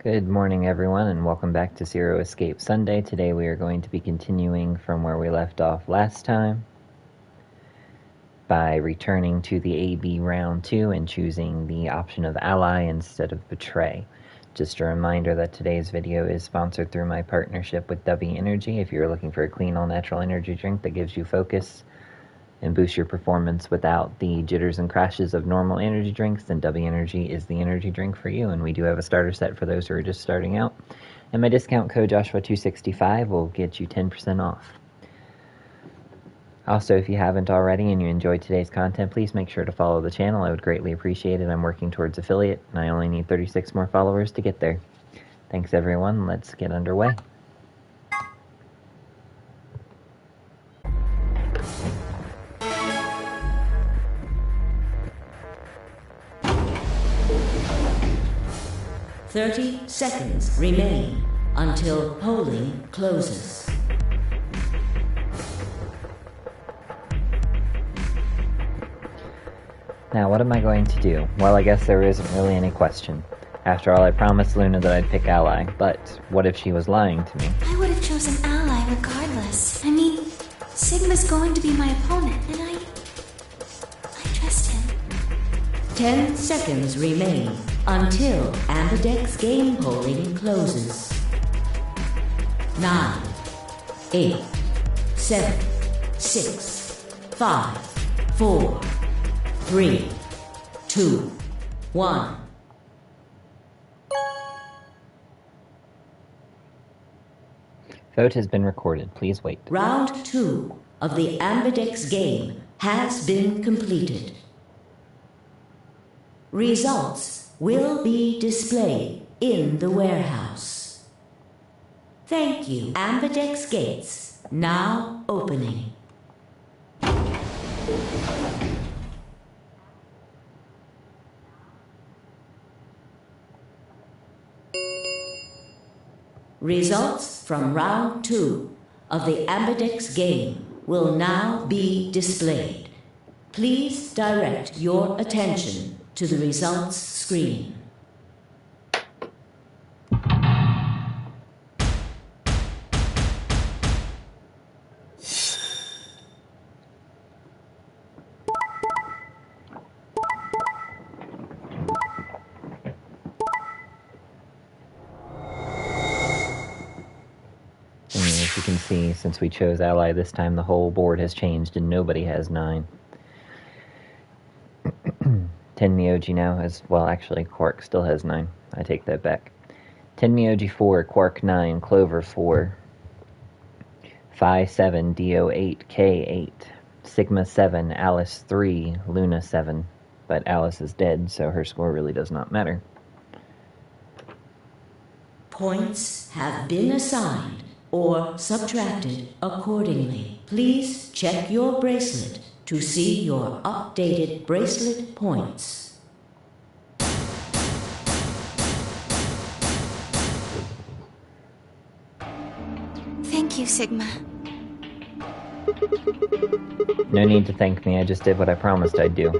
Good morning, everyone, and welcome back to Zero Escape Sunday. Today we are going to be continuing from where we left off last time by returning to the AB Round 2 and choosing the option of Ally instead of Betray. Just a reminder that today's video is sponsored through my partnership with W Energy. If you're looking for a clean, all-natural energy drink that gives you focus and boost your performance without the jitters and crashes of normal energy drinks, then W Energy is the energy drink for you. And we do have a starter set for those who are just starting out. And my discount code Joshua265 will get you 10% off. Also, if you haven't already and you enjoyed today's content, please make sure to follow the channel. I would greatly appreciate it. I'm working towards affiliate, and I only need 36 more followers to get there. Thanks, everyone. Let's get underway. "30 seconds remain until polling closes." Now, what am I going to do? Well, I guess there isn't really any question. After all, I promised Luna that I'd pick Ally, but what if she was lying to me? I would have chosen Ally regardless. I mean, Sigma's going to be my opponent, and I trust him. 10 seconds remain until Ambidex game polling closes. 9, 8, 7, 6, 5, 4, 3, 2, 1. Vote has been recorded. Please wait. Round 2 of the Ambidex game has been completed. Results will be displayed in the warehouse. Thank you. Ambidex gates now opening. Results from round 2 of the Ambidex game will now be displayed. Please direct your attention to the results screen. As you can see, since we chose Ally this time, the whole board has changed and nobody has 9. 10 Myoji now has, well, actually, Quark still has 9. I take that back. 10 Myoji 4, Quark 9, Clover 4, Phi 7, Dio 8, K 8, Sigma 7, Alice 3, Luna 7. But Alice is dead, so her score really does not matter. Points have been assigned or subtracted accordingly. Please check your bracelet to see your updated bracelet points. Thank you, Sigma. No need to thank me, I just did what I promised I'd do.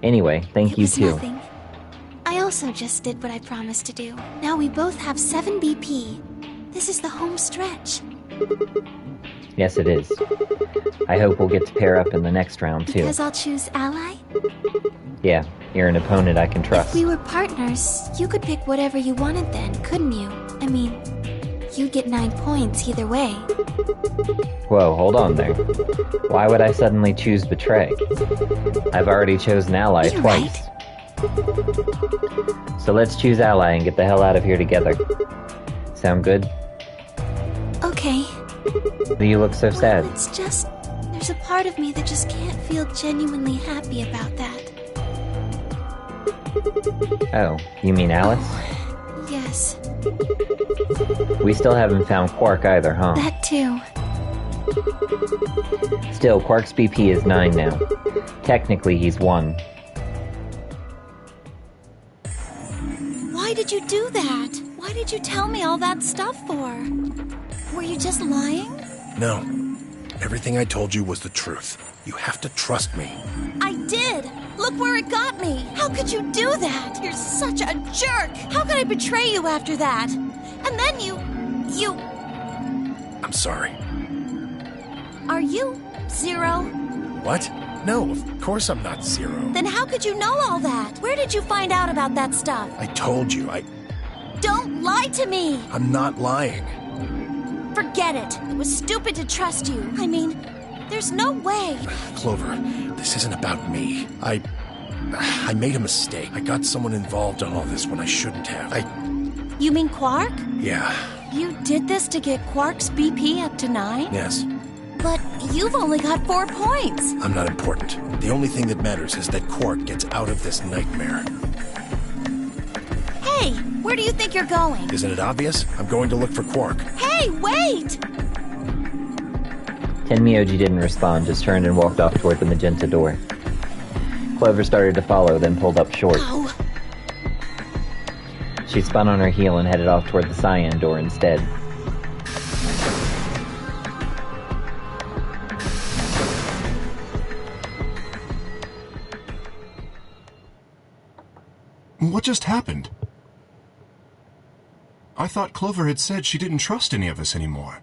Anyway, thank you too. Nothing. I also just did what I promised to do. Now we both have 7 BP. This is the home stretch. Yes, it is. I hope we'll get to pair up in the next round, too. Because I'll choose Ally? Yeah, you're an opponent I can trust. If we were partners, you could pick whatever you wanted then, couldn't you? I mean, you'd get 9 points either way. Whoa, hold on there. Why would I suddenly choose Betray? I've already chosen Ally You're twice. Right. So let's choose Ally and get the hell out of here together. Sound good? Okay. Do you look so sad? Well, it's just... there's a part of me that just can't feel genuinely happy about that. Oh, you mean Alice? Oh, yes. We still haven't found Quark either, huh? That too. Still, Quark's BP is 9 now. Technically, he's 1. Why did you do that? Why did you tell me all that stuff for? Were you just lying? No. Everything I told you was the truth. You have to trust me. I did. Look where it got me. How could you do that? You're such a jerk. How could I betray you after that? And then you... I'm sorry. Are you Zero? What? No, of course I'm not Zero. Then how could you know all that? Where did you find out about that stuff? I told you, Don't lie to me! I'm not lying. Forget it. It was stupid to trust you. I mean, there's no way. Clover, this isn't about me. I made a mistake. I got someone involved on all this when I shouldn't have. You mean Quark? Yeah. You did this to get Quark's BP up to 9? Yes. But you've only got 4 points. I'm not important. The only thing that matters is that Quark gets out of this nightmare. Hey, where do you think you're going? Isn't it obvious? I'm going to look for Quark. Hey, wait! Tenmyoji didn't respond, just turned and walked off toward the magenta door. Clover started to follow, then pulled up short. Oh. She spun on her heel and headed off toward the cyan door instead. What just happened? I thought Clover had said she didn't trust any of us anymore.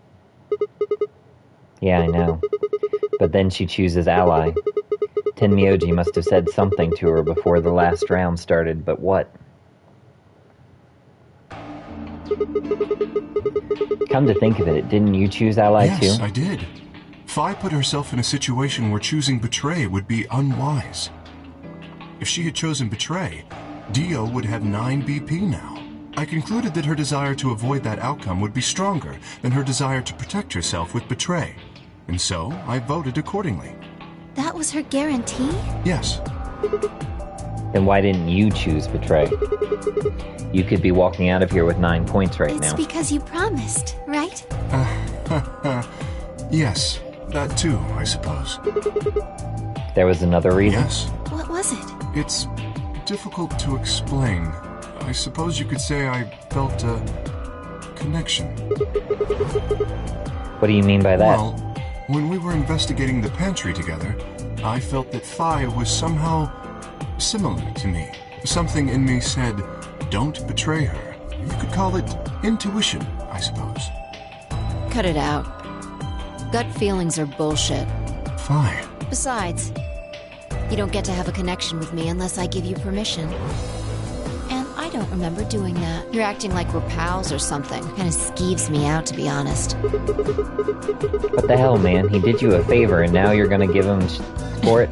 Yeah, I know. But then she chooses Ally. Tenmyoji must have said something to her before the last round started, but what? Come to think of it, didn't you choose Ally too? Yes, I did. Phi put herself in a situation where choosing Betray would be unwise. If she had chosen Betray, Dio would have 9 BP now. I concluded that her desire to avoid that outcome would be stronger than her desire to protect herself with Betray. And so, I voted accordingly. That was her guarantee? Yes. Then why didn't you choose Betray? You could be walking out of here with 9 points right It's now. because you promised, right? Yes, that too, I suppose. There was another reason? Yes. What was it? It's difficult to explain. I suppose you could say I felt a connection. What do you mean by that? Well, when we were investigating the pantry together, I felt that Phi was somehow similar to me. Something in me said, don't betray her. You could call it intuition, I suppose. Cut it out. Gut feelings are bullshit. Phi. Besides, you don't get to have a connection with me unless I give you permission. And I don't remember doing that. You're acting like we're pals or something. Kinda skeeves me out, to be honest. What the hell, man? He did you a favor and now you're gonna give him for it?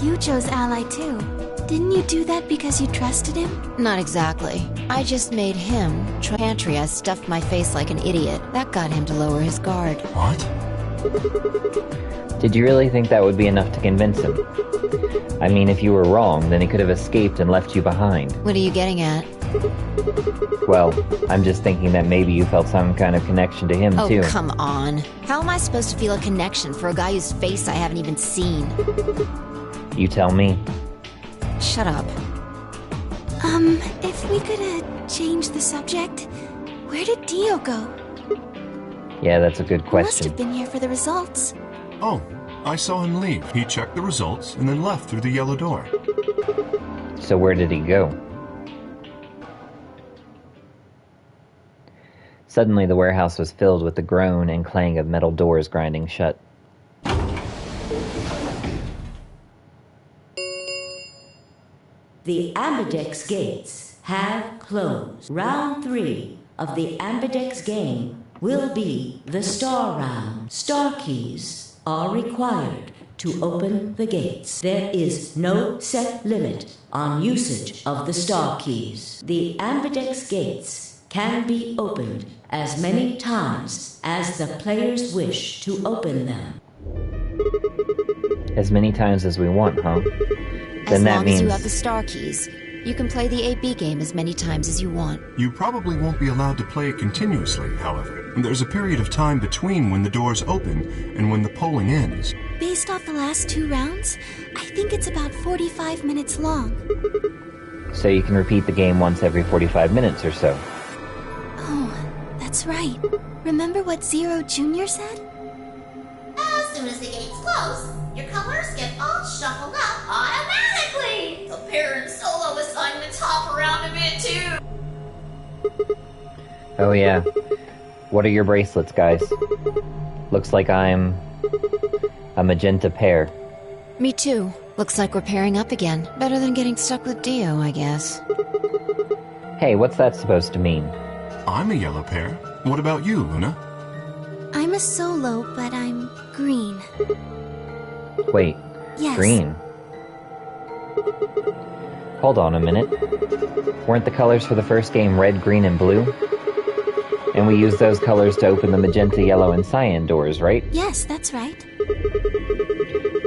You chose Ally too. Didn't you do that because you trusted him? Not exactly. I just made him try pantry. I stuffed my face like an idiot. That got him to lower his guard. What? Did you really think that would be enough to convince him? I mean, if you were wrong, then he could have escaped and left you behind. What are you getting at? Well, I'm just thinking that maybe you felt some kind of connection to him, too. Oh, come on. How am I supposed to feel a connection for a guy whose face I haven't even seen? You tell me. Shut up. If we could, change the subject, where did Dio go? Yeah, that's a good Must question. have been here for the results. Oh, I saw him leave. He checked the results and then left through the yellow door. So where did he go? Suddenly the warehouse was filled with the groan and clang of metal doors grinding shut. The Ambidex gates have closed. Round 3 of the Ambidex game will be the Star Round. Star keys are required to open the gates. There is no set limit on usage of the Star keys. The Ambidex gates can be opened as many times as the players wish to open them. As many times as we want, huh? As Then that long means as you have the star keys, you can play the AB game as many times as you want. You probably won't be allowed to play it continuously, however. There's a period of time between when the doors open and when the polling ends. Based off the last 2 rounds, I think it's about 45 minutes long. so you can repeat the game once every 45 minutes or so. Oh, that's right. Remember what Zero Jr. said? As soon as the gates close, Your colors get all shuffled up automatically. The pair and solo assignments hop around a bit too. Oh yeah. What are your bracelets, guys? Looks like I'm a magenta pair. Me too. Looks like we're pairing up again. Better than getting stuck with Dio, I guess. Hey, what's that supposed to mean? I'm a yellow pair. What about you, Luna? I'm a solo, but I'm green. Wait, Yes. green. Hold on a minute. Weren't the colors for the first game red, green, and blue? And we used those colors to open the magenta, yellow, and cyan doors, right? Yes, that's right.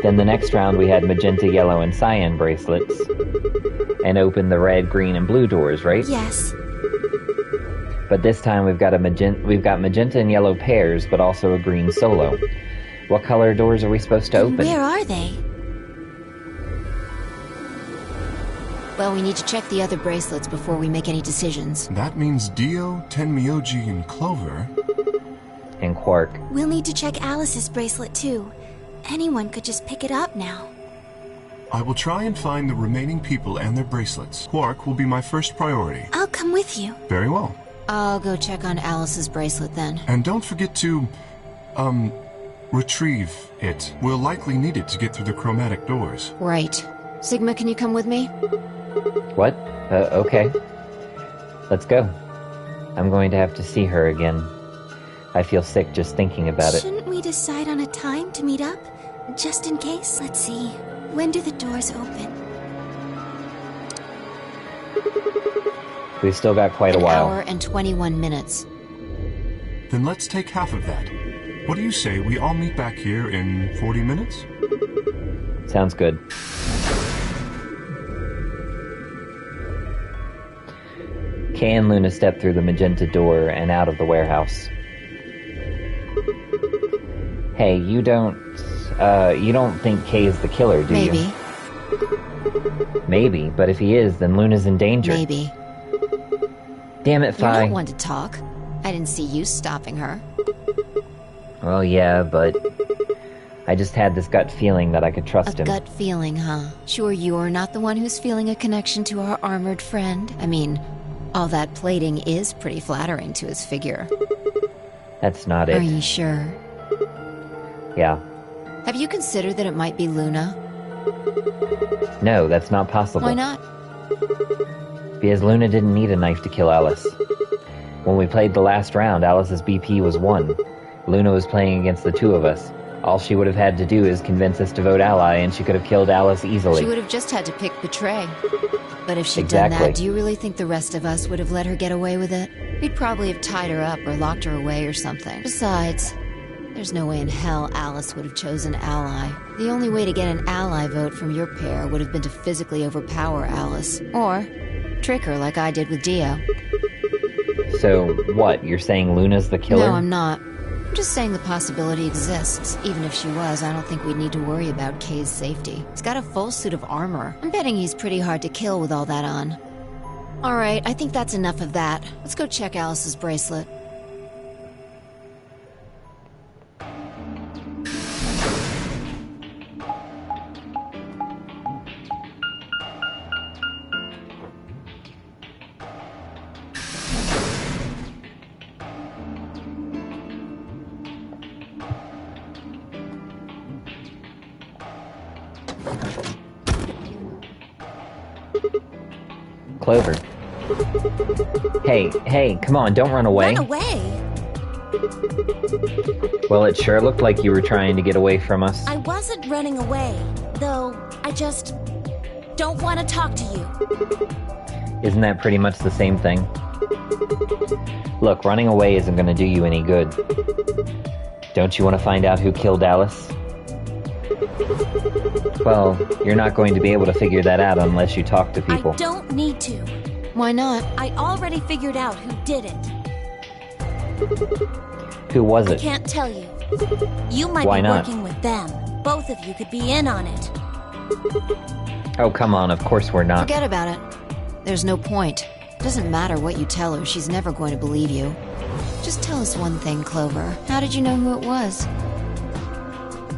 Then the next round we had magenta, yellow, and cyan bracelets. And opened the red, green, and blue doors, right? Yes. But this time we've got magenta and yellow pairs, but also a green solo. What color doors are we supposed to open? Where are they? Well, we need to check the other bracelets before we make any decisions. That means Dio, Tenmyoji, and Clover. And Quark. We'll need to check Alice's bracelet too. Anyone could just pick it up now. I will try and find the remaining people and their bracelets. Quark will be my first priority. I'll come with you. Very well. I'll go check on Alice's bracelet then. And don't forget to, retrieve it. We'll likely need it to get through the chromatic doors. Right. Sigma, can you come with me? What? Okay. Let's go. I'm going to have to see her again. I feel sick just thinking about it. Shouldn't we decide on a time to meet up? Just in case? Let's see. When do the doors open? We've still got quite a An while. hour and 21 minutes. Then let's take half of that. What do you say we all meet back here in 40 minutes? Sounds good. Kay and Luna step through the magenta door and out of the warehouse. Hey, you don't think Kay is the killer, do Maybe. you? Maybe, but if he is, then Luna's in danger. Maybe. Damn it, You're Phi. not one to talk. I didn't see you stopping her. Well, yeah, but I just had this gut feeling that I could trust A him. gut feeling, huh? Sure you're not the one who's feeling a connection to our armored friend? I mean, all that plating is pretty flattering to his figure. That's not Are it. you sure? Yeah. Have you considered that it might be Luna? No, that's not possible. Why not? Because Luna didn't need a knife to kill Alice. When we played the last round, Alice's BP was 1. Luna was playing against the two of us. All she would have had to do is convince us to vote ally, and she could have killed Alice easily. She would have just had to pick betray. But if she'd Exactly. done that, do you really think the rest of us would have let her get away with it? We'd probably have tied her up or locked her away or something. Besides, there's no way in hell Alice would have chosen ally. The only way to get an ally vote from your pair would have been to physically overpower Alice. Or trick her like I did with Dio. So, what? You're saying Luna's the killer? No, I'm not. I'm just saying the possibility exists. Even if she was, I don't think we'd need to worry about Kay's safety. He's got a full suit of armor. I'm betting he's pretty hard to kill with all that on. Alright, I think that's enough of that. Let's go check Alice's bracelet. Clover. Hey, come on, don't run away. Run away? Well, it sure looked like you were trying to get away from us. I wasn't running away, though I just don't want to talk to you. Isn't that pretty much the same thing? Look, running away isn't going to do you any good. Don't you want to find out who killed Alice? Well, you're not going to be able to figure that out unless you talk to people. I don't need to. Why not? I already figured out who did it. Who was I it? can't tell you. You might Why be not? working with them. Both of you could be in on it. Oh, come on, of course we're not. Forget about it. There's no point. Doesn't matter what you tell her, she's never going to believe you. Just tell us one thing, Clover. How did you know who it was?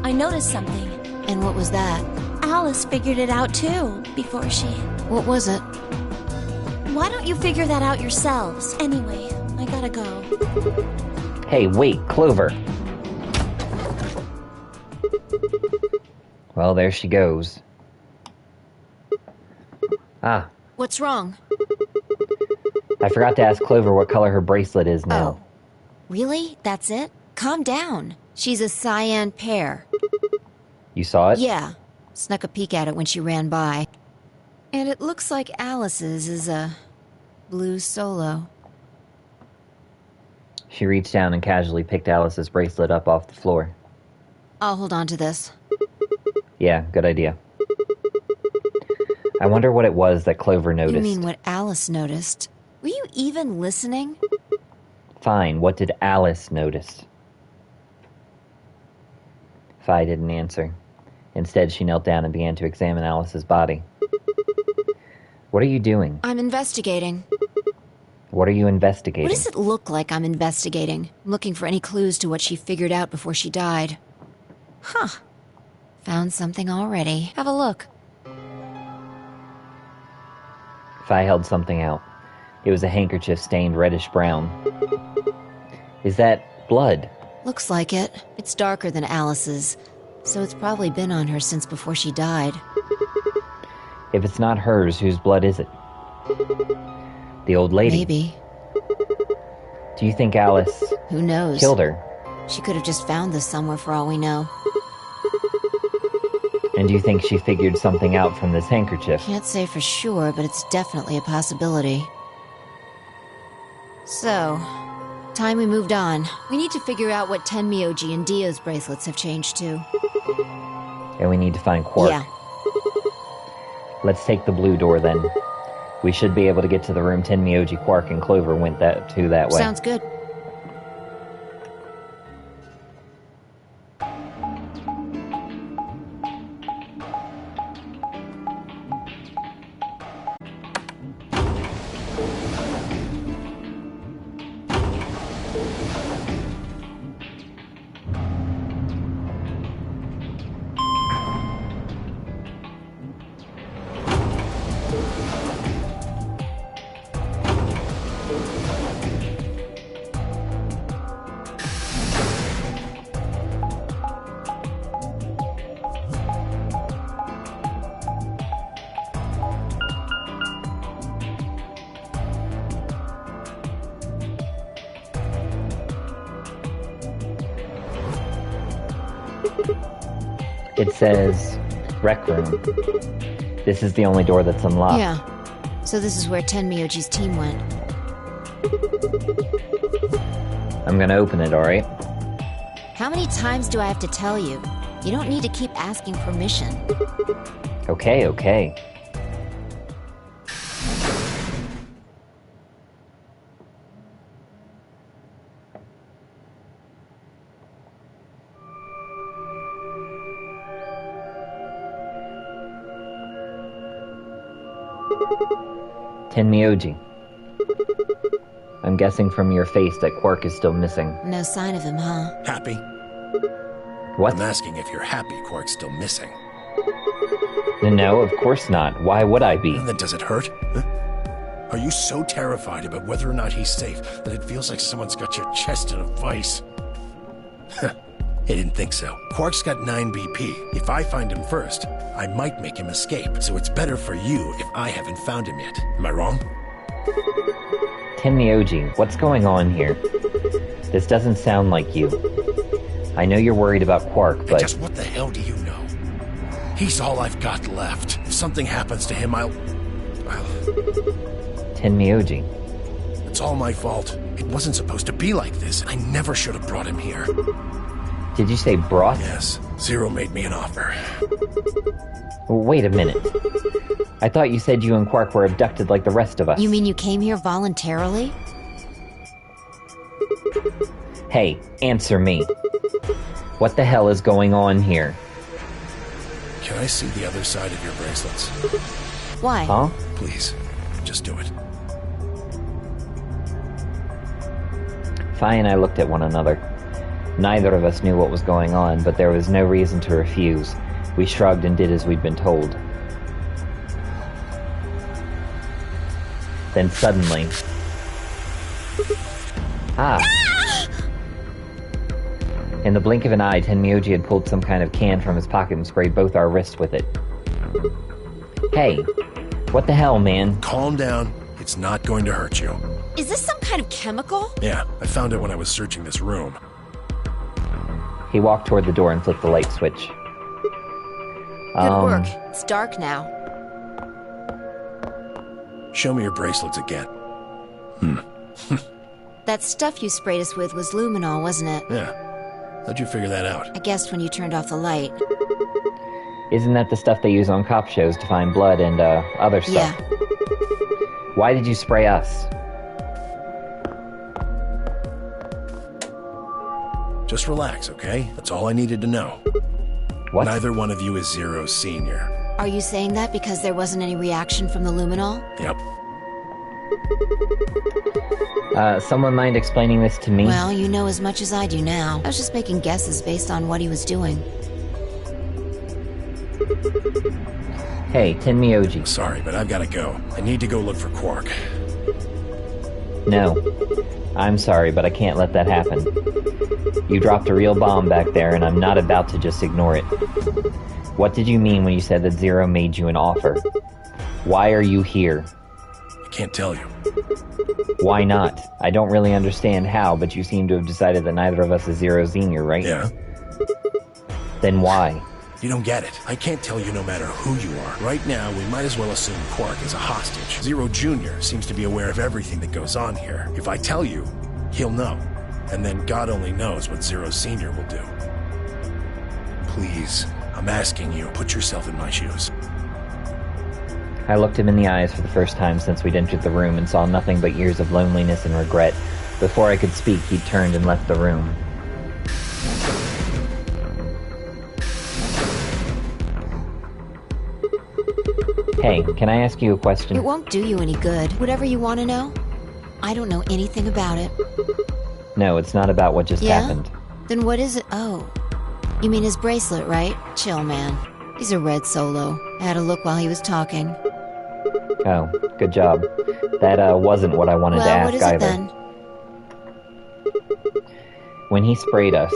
I noticed something. And what was that? Alice figured it out too, before she... What was it? Why don't you figure that out yourselves? Anyway, I gotta go. Hey, wait, Clover! Well, there she goes. Ah, What's wrong? I forgot to ask Clover what color her bracelet is now. Oh. Really? That's it? Calm down. She's a cyan pear. You saw it? Yeah. Snuck a peek at it when she ran by. And it looks like Alice's is a blue solo. She reached down and casually picked Alice's bracelet up off the floor. I'll hold on to this. Yeah, good idea. I wonder what it was that Clover noticed. You mean what Alice noticed? Were you even listening? Fine, what did Alice notice? Fi didn't answer. Instead, she knelt down and began to examine Alice's body. What are you doing? I'm investigating. What are you investigating? What does it look like I'm investigating? I'm looking for any clues to what she figured out before she died. Huh. Found something already. Have a look. Fi held something out. It was a handkerchief stained reddish-brown. Is that blood? Looks like it. It's darker than Alice's, so it's probably been on her since before she died. If it's not hers, whose blood is it? The old lady. Maybe. Do you think Alice Who knows? killed her? She could have just found this somewhere for all we know. And do you think she figured something out from this handkerchief? Can't say for sure, but it's definitely a possibility. So, time we moved on. We need to figure out what Tenmyoji and Dio's bracelets have changed to. And we need to find Quark. Yeah. Let's take the blue door then. We should be able to get to the room Tenmyoji, Quark, and Clover went that way. Sounds good. It says Rec Room. This is the only door that's unlocked. Yeah. So this is where Tenmyoji's team went. I'm gonna open it, alright? How many times do I have to tell you? You don't need to keep asking permission. Okay. Tenmyoji. I'm guessing from your face that Quark is still missing. No sign of him, huh? Happy? What? I'm asking if you're happy Quark's still missing. No, of course not. Why would I be? And then does it hurt? Huh? Are you so terrified about whether or not he's safe that it feels like someone's got your chest in a vice? I didn't think so. Quark's got 9 BP. If I find him first, I might make him escape, so it's better for you if I haven't found him yet. Am I wrong? Tenmyoji, what's going on here? This doesn't sound like you. I know you're worried about Quark, but... Just what the hell do you know? He's all I've got left. If something happens to him, I'll... Tenmyoji. It's all my fault. It wasn't supposed to be like this. I never should have brought him here. Did you say brought? Yes. Zero made me an offer. Wait a minute. I thought you said you and Quark were abducted like the rest of us. You mean you came here voluntarily? Hey, answer me. What the hell is going on here? Can I see the other side of your bracelets? Why? Huh? Please, just do it. Fi and I looked at one another. Neither of us knew what was going on, but there was no reason to refuse. We shrugged and did as we'd been told. Then suddenly... In the blink of an eye, Tenmyoji had pulled some kind of can from his pocket and sprayed both our wrists with it. Hey, what the hell, man? Calm down. It's not going to hurt you. Is this some kind of chemical? Yeah, I found it when I was searching this room. He walked toward the door and flipped the light switch. Good work. It's dark now. Show me your bracelets again. That stuff you sprayed us with was luminol, wasn't it? Yeah. How'd you figure that out? I guessed when you turned off the light. Isn't that the stuff they use on cop shows to find blood and, other stuff? Yeah. Why did you spray us? Just relax, okay? That's all I needed to know. What? Neither one of you is Zero Senior. Are you saying that because there wasn't any reaction from the luminol? Yep. Someone mind explaining this to me? Well, you know as much as I do now. I was just making guesses based on what he was doing. Hey, Tenmyoji. Sorry, but I've gotta go. I need to go look for Quark. No. I'm sorry, but I can't let that happen. You dropped a real bomb back there, and I'm not about to just ignore it. What did you mean when you said that Zero made you an offer? Why are you here? I can't tell you. Why not? I don't really understand how, but you seem to have decided that neither of us is Zero Senior, right? Yeah. Then why? You don't get it. I can't tell you no matter who you are. Right now, we might as well assume Quark is a hostage. Zero Jr. seems to be aware of everything that goes on here. If I tell you, he'll know. And then God only knows what Zero Senior will do. Please, I'm asking you, put yourself in my shoes. I looked him in the eyes for the first time since we'd entered the room and saw nothing but years of loneliness and regret. Before I could speak, he'd turned and left the room. Hey, can I ask you a question? It won't do you any good. Whatever you want to know? I don't know anything about it. No, it's not about what just happened. Then what is it? Oh. You mean his bracelet, right? Chill, man. He's a red Solo. I had a look while he was talking. Oh, good job. That wasn't what I wanted to ask what is either. it then? When he sprayed us,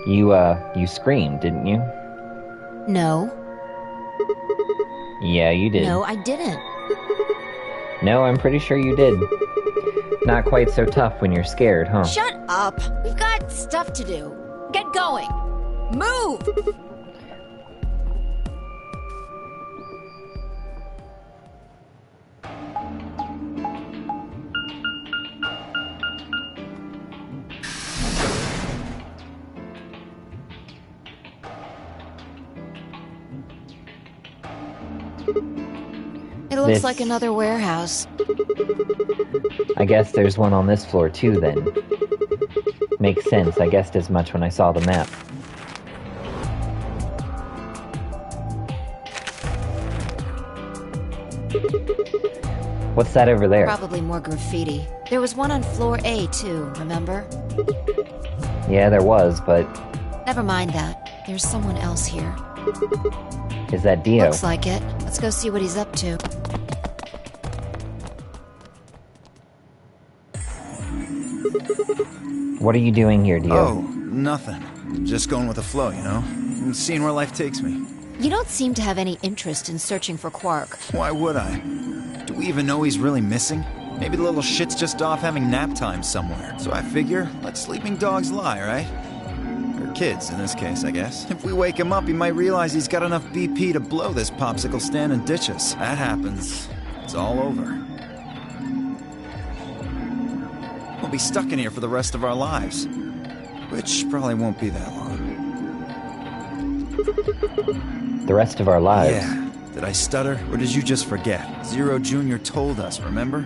you screamed, didn't you? No. Yeah, you did. No, I didn't. No, I'm pretty sure you did. Not quite so tough when you're scared, huh? Shut up! We've got stuff to do. Get going! Move! It looks like another warehouse. I guess there's one on this floor too, then. Makes sense. I guessed as much when I saw the map. What's that over there? Probably more graffiti. There was one on floor A, too, remember? Yeah, there was, but... Never mind that. There's someone else here. Is that Dio? Looks like it. Let's go see what he's up to. What are you doing here, Dio? Oh, nothing. Just going with the flow, you know? And seeing where life takes me. You don't seem to have any interest in searching for Quark. Why would I? Do we even know he's really missing? Maybe the little shit's just off having nap time somewhere. So I figure, let sleeping dogs lie, right? Or kids, in this case, I guess. If we wake him up, he might realize he's got enough BP to blow this popsicle stand and ditch us. That happens. It's all over. We'll be stuck in here for the rest of our lives. Which probably won't be that long. The rest of our lives? Yeah. Did I stutter, or did you just forget? Zero Jr. told us, remember?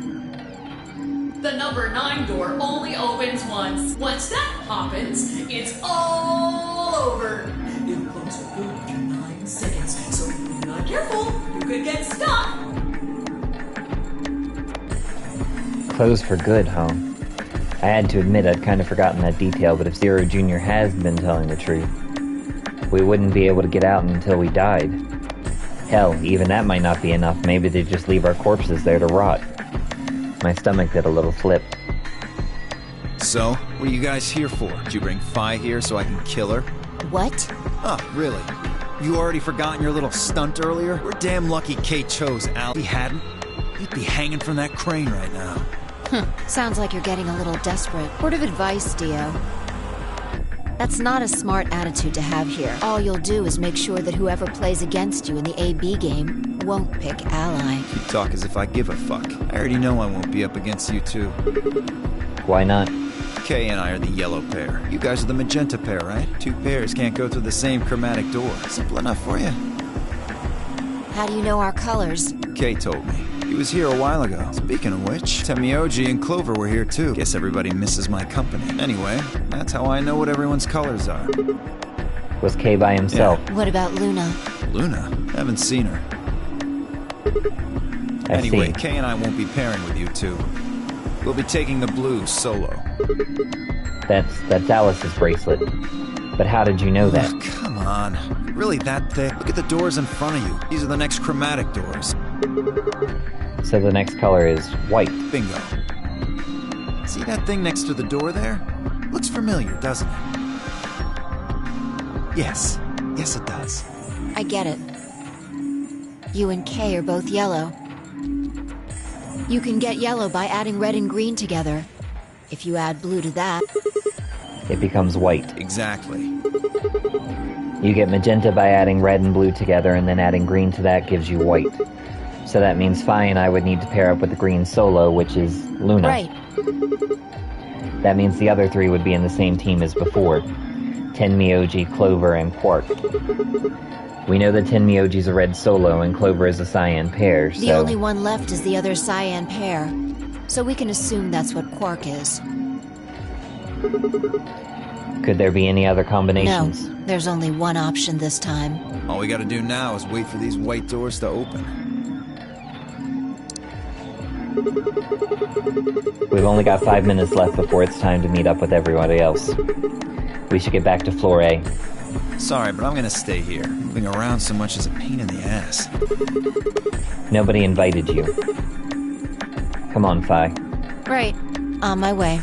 The number 9 door only opens once. Once that happens, it's all over. It'll close for good after 9 seconds, so if you're not careful, you could get stuck. Close for good, huh? I had to admit I'd kind of forgotten that detail, but if Zero Jr. has been telling the truth, We wouldn't be able to get out until we died. Hell, even that might not be enough. Maybe they'd just leave our corpses there to rot. My stomach did a little flip. So, what are you guys here for? Did you bring Fi here so I can kill her? What? Oh, really? You already forgotten your little stunt earlier? We're damn lucky Kate chose Al. If he hadn't, you'd be hanging from that crane right now. Sounds like you're getting a little desperate. Word of advice, Dio. That's not a smart attitude to have here. All you'll do is make sure that whoever plays against you in the AB game won't pick Ally. You talk as if I give a fuck. I already know I won't be up against you two. Why not? Kay and I are the yellow pair. You guys are the magenta pair, right? Two pairs can't go through the same chromatic door. Simple enough for you. How do you know our colors? Kay told me. He was here a while ago. Speaking of which, Temioji and Clover were here too. Guess everybody misses my company. Anyway, that's how I know what everyone's colors are. Was Kay by himself? Yeah. What about Luna? Luna? Haven't seen her. Anyway, Kay and I won't be pairing with you two. We'll be taking the blues solo. That's Alice's bracelet. But how did you know that? Ugh, come on. Really that thick? Look at the doors in front of you. These are the next chromatic doors. So the next color is white. Bingo. See that thing next to the door there? Looks familiar, doesn't it? Yes. Yes, it does. I get it. You and Kay are both yellow. You can get yellow by adding red and green together. If you add blue to that, it becomes white. Exactly. You get magenta by adding red and blue together, and then adding green to that gives you white. So that means Fi and I would need to pair up with the green solo, which is Luna. Right. That means the other three would be in the same team as before. Tenmyoji, Clover, and Quark. We know that Tenmyoji's a red solo and Clover is a cyan pair, so... The only one left is the other cyan pair. So we can assume that's what Quark is. Could there be any other combinations? No, there's only one option this time. All we gotta do now is wait for these white doors to open. We've only got 5 minutes left before it's time to meet up with everybody else. We should get back to floor A. Sorry, but I'm gonna stay here. Moving around so much is a pain in the ass. Nobody invited you. Come on, Fi. Right. On my way.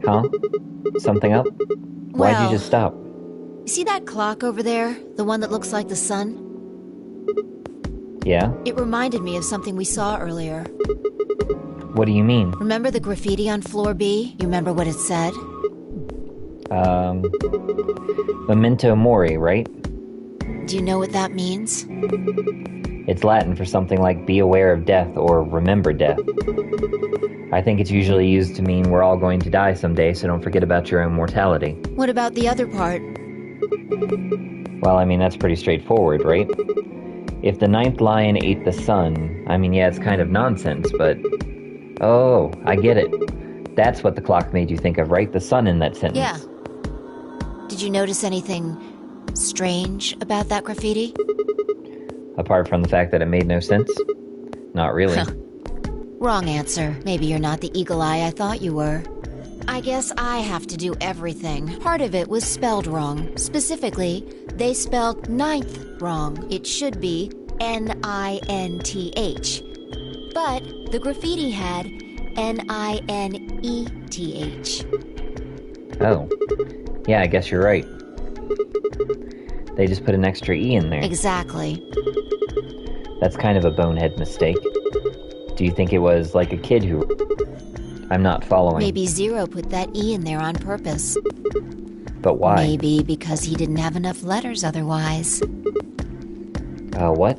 Huh? Something up? Why'd you just stop? See that clock over there? The one that looks like the sun? Yeah? It reminded me of something we saw earlier. What do you mean? Remember the graffiti on floor B? You remember what it said? Memento Mori, right? Do you know what that means? It's Latin for something like be aware of death or remember death. I think it's usually used to mean we're all going to die someday, so don't forget about your own mortality. What about the other part? Well, I mean, that's pretty straightforward, right? If the ninth lion ate the sun, I mean, yeah, it's kind of nonsense, but... Oh, I get it. That's what the clock made you think of, right? The sun in that sentence. Yeah. Did you notice anything strange about that graffiti? Apart from the fact that it made no sense? Not really. Wrong answer. Maybe you're not the eagle eye I thought you were. I guess I have to do everything. Part of it was spelled wrong. Specifically, they spelled ninth wrong. It should be N-I-N-T-H. But the graffiti had N-I-N-E-T-H. Oh. Yeah, I guess you're right. They just put an extra E in there. Exactly. That's kind of a bonehead mistake. Do you think it was like a kid who... I'm not following. Maybe Zero put that E in there on purpose. But why? Maybe because he didn't have enough letters otherwise. What?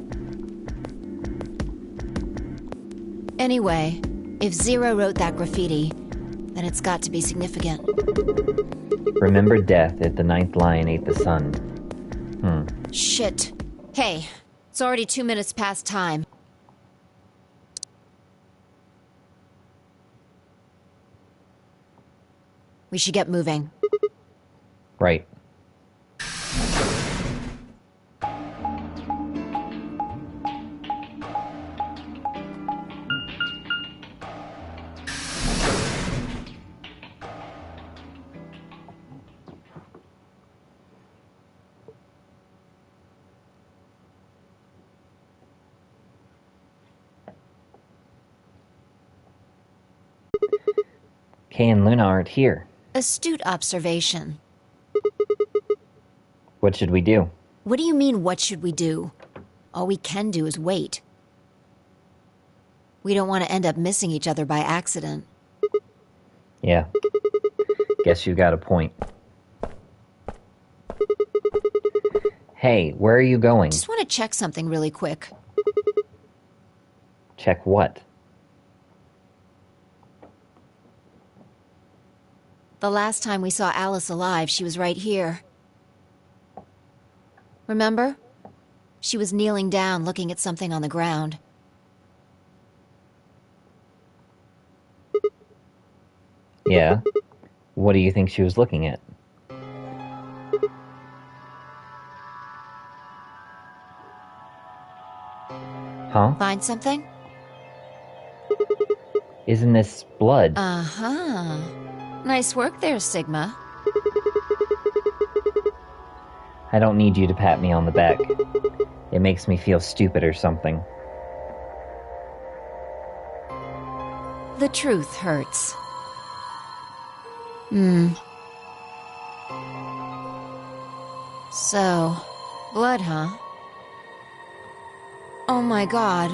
Anyway, if Zero wrote that graffiti, then it's got to be significant. Remember death if the ninth lion ate the sun. Shit. Hey, it's already 2 minutes past time. We should get moving. Right. Kay and Luna aren't here. Astute observation. What should we do? What do you mean, what should we do? All we can do is wait. We don't want to end up missing each other by accident. Yeah. Guess you got a point. Hey, where are you going? Just want to check something really quick. Check what? The last time we saw Alice alive, she was right here. Remember? She was kneeling down, looking at something on the ground. Yeah? What do you think she was looking at? Huh? Find something? Isn't this blood? Uh-huh. Nice work there, Sigma. I don't need you to pat me on the back. It makes me feel stupid or something. The truth hurts. So, blood, huh? Oh my god.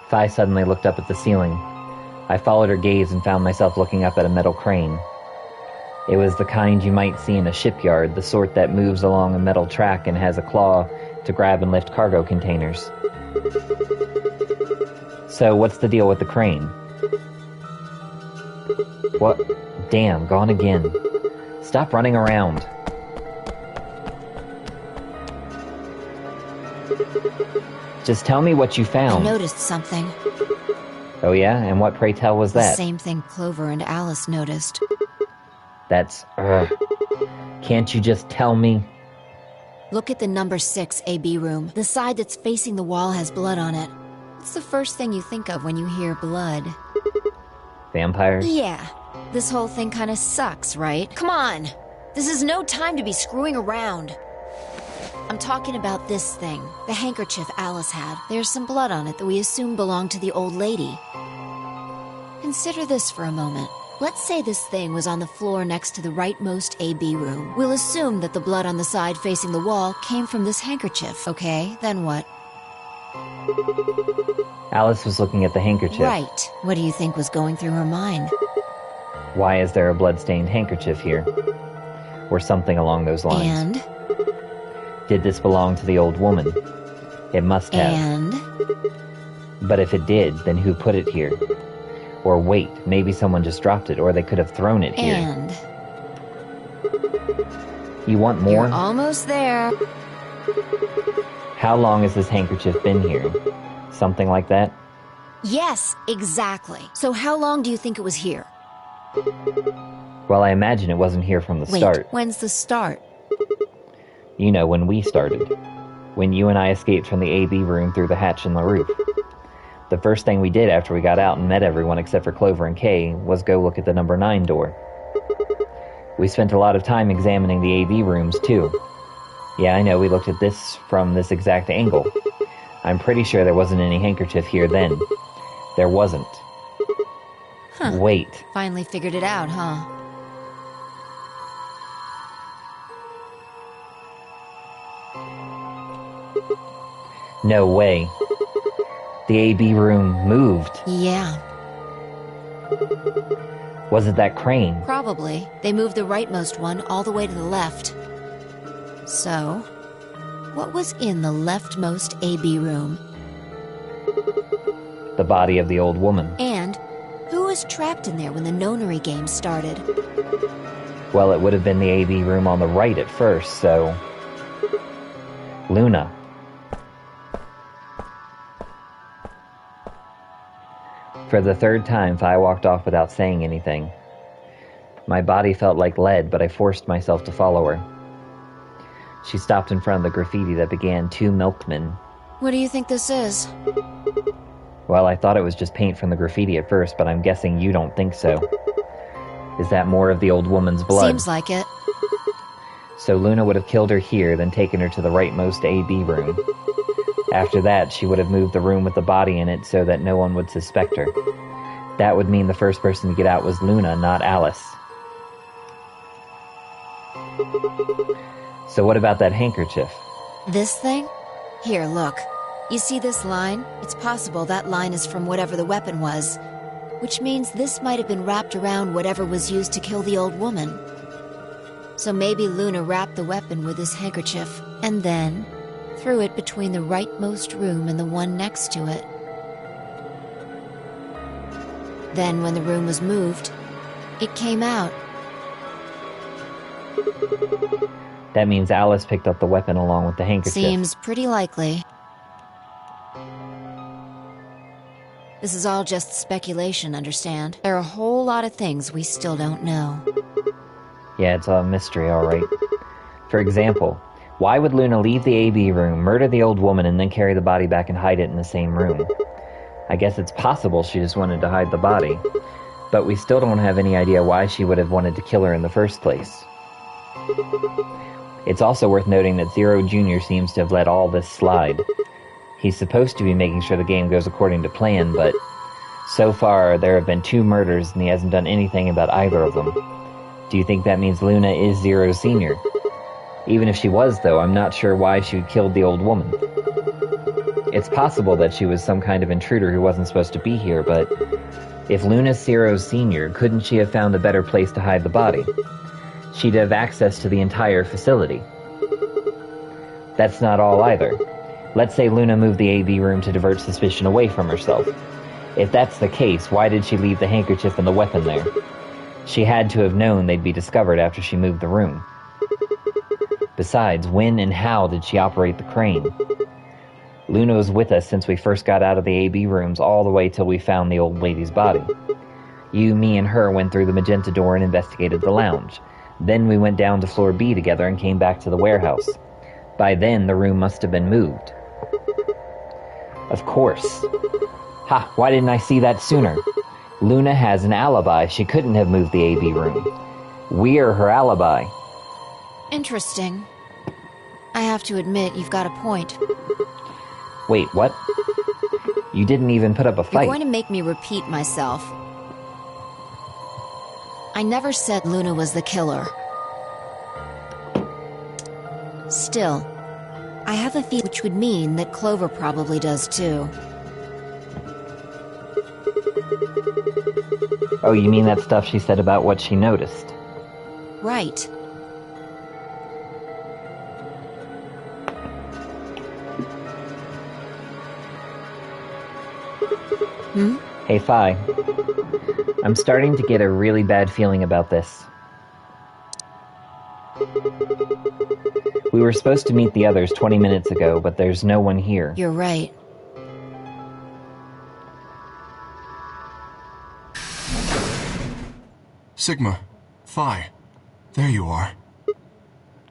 Phi suddenly looked up at the ceiling. I followed her gaze and found myself looking up at a metal crane. It was the kind you might see in a shipyard, the sort that moves along a metal track and has a claw to grab and lift cargo containers. So, what's the deal with the crane? What? Damn, gone again. Stop running around. Just tell me what you found. I noticed something. Oh yeah? And what, pray tell, was that? The same thing Clover and Alice noticed. That's... Can't you just tell me? Look at the number 6 AB room. The side that's facing the wall has blood on it. What's the first thing you think of when you hear blood? Vampires? Yeah. This whole thing kinda sucks, right? Come on! This is no time to be screwing around. I'm talking about this thing, the handkerchief Alice had. There's some blood on it that we assume belonged to the old lady. Consider this for a moment. Let's say this thing was on the floor next to the rightmost AB room. We'll assume that the blood on the side facing the wall came from this handkerchief, okay? Then what? Alice was looking at the handkerchief. Right. What do you think was going through her mind? Why is there a blood-stained handkerchief here? Or something along those lines. And? Did this belong to the old woman? It must have. And? But if it did, then who put it here? Or wait, maybe someone just dropped it, or they could have thrown it here. And? You want more? You're almost there. How long has this handkerchief been here? Something like that? Yes, exactly. So how long do you think it was here? Well, I imagine it wasn't here from the start. When's the start? You know, when we started. When you and I escaped from the AB room through the hatch in the roof. The first thing we did after we got out and met everyone except for Clover and Kay was go look at the number 9 door. We spent a lot of time examining the AB rooms, too. Yeah, I know, we looked at this from this exact angle. I'm pretty sure there wasn't any handkerchief here then. There wasn't. Huh. Wait. Finally figured it out, huh? No way. The AB room moved. Yeah, Was it that crane? probably. They moved the rightmost one all the way to the left. So, what was in the leftmost AB room? The body of the old woman. And who was trapped in there when the nonary game started? Well, it would have been the AB room on the right at first, so... Luna. For the third time, Fi walked off without saying anything. My body felt like lead, but I forced myself to follow her. She stopped in front of the graffiti that began, "To Milkmen." What do you think this is? Well, I thought it was just paint from the graffiti at first, but I'm guessing you don't think so. Is that more of the old woman's blood? Seems like it. So Luna would have killed her here, then taken her to the rightmost AB room. After that, she would have moved the room with the body in it so that no one would suspect her. That would mean the first person to get out was Luna, not Alice. So what about that handkerchief? This thing? Here, look. You see this line? It's possible that line is from whatever the weapon was, which means this might have been wrapped around whatever was used to kill the old woman. So maybe Luna wrapped the weapon with this handkerchief, and then threw it between the rightmost room and the one next to it. Then when the room was moved, it came out. That means Alice picked up the weapon along with the handkerchief. Seems pretty likely. This is all just speculation, understand? There are a whole lot of things we still don't know. Yeah, it's a mystery, alright. For example, why would Luna leave the AB room, murder the old woman, and then carry the body back and hide it in the same room? I guess it's possible she just wanted to hide the body, but we still don't have any idea why she would have wanted to kill her in the first place. It's also worth noting that Zero Jr. seems to have let all this slide. He's supposed to be making sure the game goes according to plan, but so far there have been 2 murders and he hasn't done anything about either of them. Do you think that means Luna is Zero Sr.? Even if she was, though, I'm not sure why she killed the old woman. It's possible that she was some kind of intruder who wasn't supposed to be here, but if Luna's Zero Sr., couldn't she have found a better place to hide the body? She'd have access to the entire facility. That's not all either. Let's say Luna moved the AB room to divert suspicion away from herself. If that's the case, why did she leave the handkerchief and the weapon there? She had to have known they'd be discovered after she moved the room. Besides, when and how did she operate the crane? Luna was with us since we first got out of the AB rooms all the way till we found the old lady's body. You, me, and her went through the magenta door and investigated the lounge. Then we went down to floor B together and came back to the warehouse. By then, the room must have been moved. Of course. Ha, why didn't I see that sooner? Luna has an alibi. She couldn't have moved the AB room. We're her alibi. Interesting. I have to admit, you've got a point. Wait, what? You didn't even put up a fight. You're going to make me repeat myself. I never said Luna was the killer. Still, I have a feeling which would mean that Clover probably does too. Oh, you mean that stuff she said about what she noticed? Right. Hey, Fi. I'm starting to get a really bad feeling about this. We were supposed to meet the others 20 minutes ago, but there's no one here. You're right. Sigma. Phi. There you are.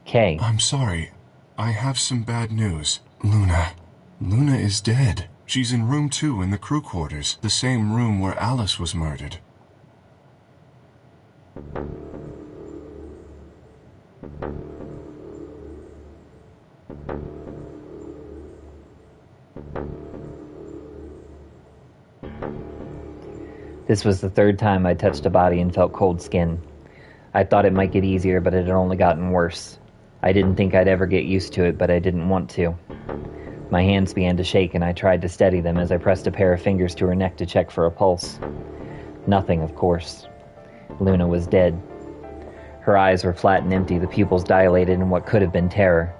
Kay. I'm sorry. I have some bad news. Luna. Luna is dead. She's in room 2 in the crew quarters, the same room where Alice was murdered. This was the 3rd time I touched a body and felt cold skin. I thought it might get easier, but it had only gotten worse. I didn't think I'd ever get used to it, but I didn't want to. My hands began to shake and I tried to steady them as I pressed a pair of fingers to her neck to check for a pulse. Nothing, of course. Luna was dead. Her eyes were flat and empty, the pupils dilated in what could have been terror.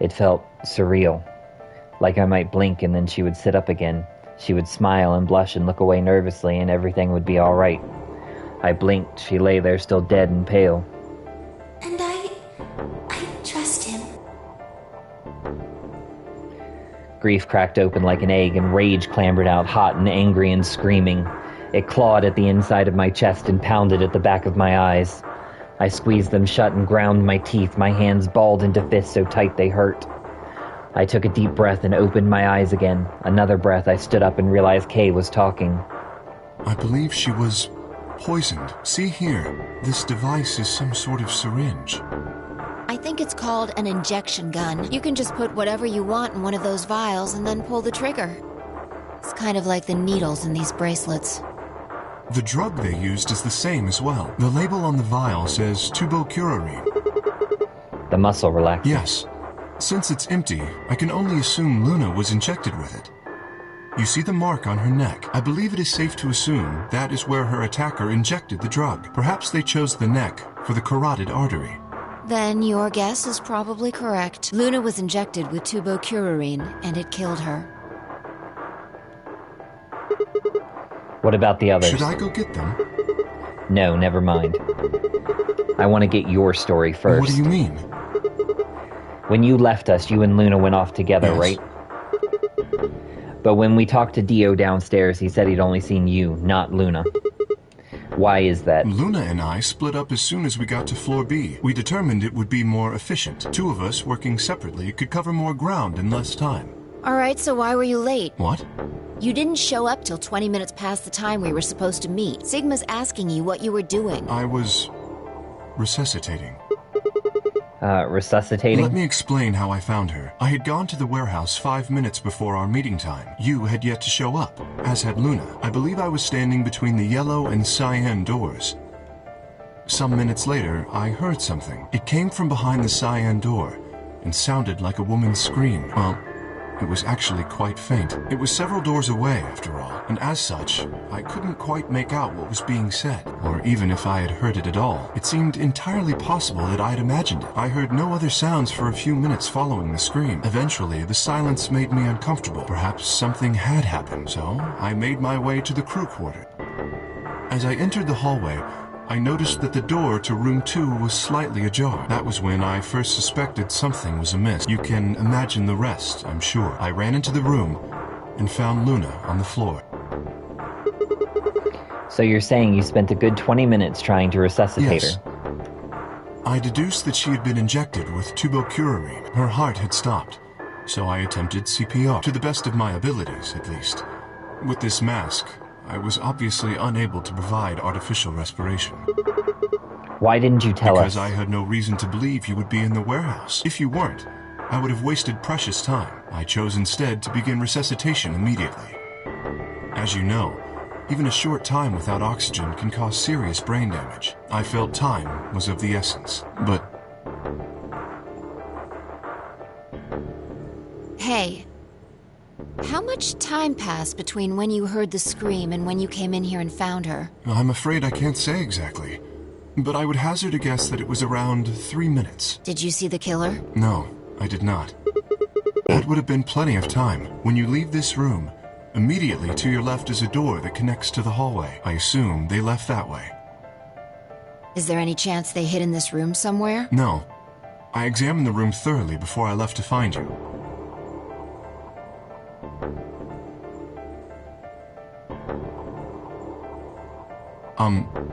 It felt surreal. Like I might blink and then she would sit up again. She would smile and blush and look away nervously and everything would be all right. I blinked. She lay there still dead and pale. And I trust him. Grief cracked open like an egg and rage clambered out, hot and angry and screaming. It clawed at the inside of my chest and pounded at the back of my eyes. I squeezed them shut and ground my teeth, my hands balled into fists so tight they hurt. I took a deep breath and opened my eyes again. Another breath, I stood up and realized Kay was talking. I believe she was poisoned. See here, this device is some sort of syringe. I think it's called an injection gun. You can just put whatever you want in one of those vials and then pull the trigger. It's kind of like the needles in these bracelets. The drug they used is the same as well. The label on the vial says tubocurarine. The muscle relaxed. Yes. Since it's empty, I can only assume Luna was injected with it. You see the mark on her neck. I believe it is safe to assume that is where her attacker injected the drug. Perhaps they chose the neck for the carotid artery. Then your guess is probably correct. Luna was injected with tubocurarine, and it killed her. What about the others? Should I go get them? No, never mind. I want to get your story first. What do you mean? When you left us, you and Luna went off together, yes. Right? But when we talked to Dio downstairs, he said he'd only seen you, not Luna. Why is that? Luna and I split up as soon as we got to floor B. We determined it would be more efficient. Two of us working separately could cover more ground in less time. Alright, so why were you late? What? You didn't show up till 20 minutes past the time we were supposed to meet. Sigma's asking you what you were doing. I was resuscitating. Resuscitating? Let me explain how I found her. I had gone to the warehouse 5 minutes before our meeting time. You had yet to show up, as had Luna. I believe I was standing between the yellow and cyan doors. Some minutes later, I heard something. It came from behind the cyan door and sounded like a woman's scream. Well, it was actually quite faint. It was several doors away, after all, and as such, I couldn't quite make out what was being said, or even if I had heard it at all. It seemed entirely possible that I had imagined it. I heard no other sounds for a few minutes following the scream. Eventually, the silence made me uncomfortable. Perhaps something had happened, so I made my way to the crew quarter. As I entered the hallway, I noticed that the door to room 2 was slightly ajar. That was when I first suspected something was amiss. You can imagine the rest, I'm sure. I ran into the room and found Luna on the floor. So you're saying you spent a good 20 minutes trying to resuscitate Yes. her? I deduced that she had been injected with tubocurarine. Her heart had stopped, so I attempted CPR, to the best of my abilities, at least. With this mask, I was obviously unable to provide artificial respiration. Why didn't you tell us? Because I had no reason to believe you would be in the warehouse. If you weren't, I would have wasted precious time. I chose instead to begin resuscitation immediately. As you know, even a short time without oxygen can cause serious brain damage. I felt time was of the essence, but... Hey. How much time passed between when you heard the scream and when you came in here and found her? I'm afraid I can't say exactly. But I would hazard a guess that it was around 3 minutes. Did you see the killer? No, I did not. That would have been plenty of time. When you leave this room, immediately to your left is a door that connects to the hallway. I assume they left that way. Is there any chance they hid in this room somewhere? No. I examined the room thoroughly before I left to find you.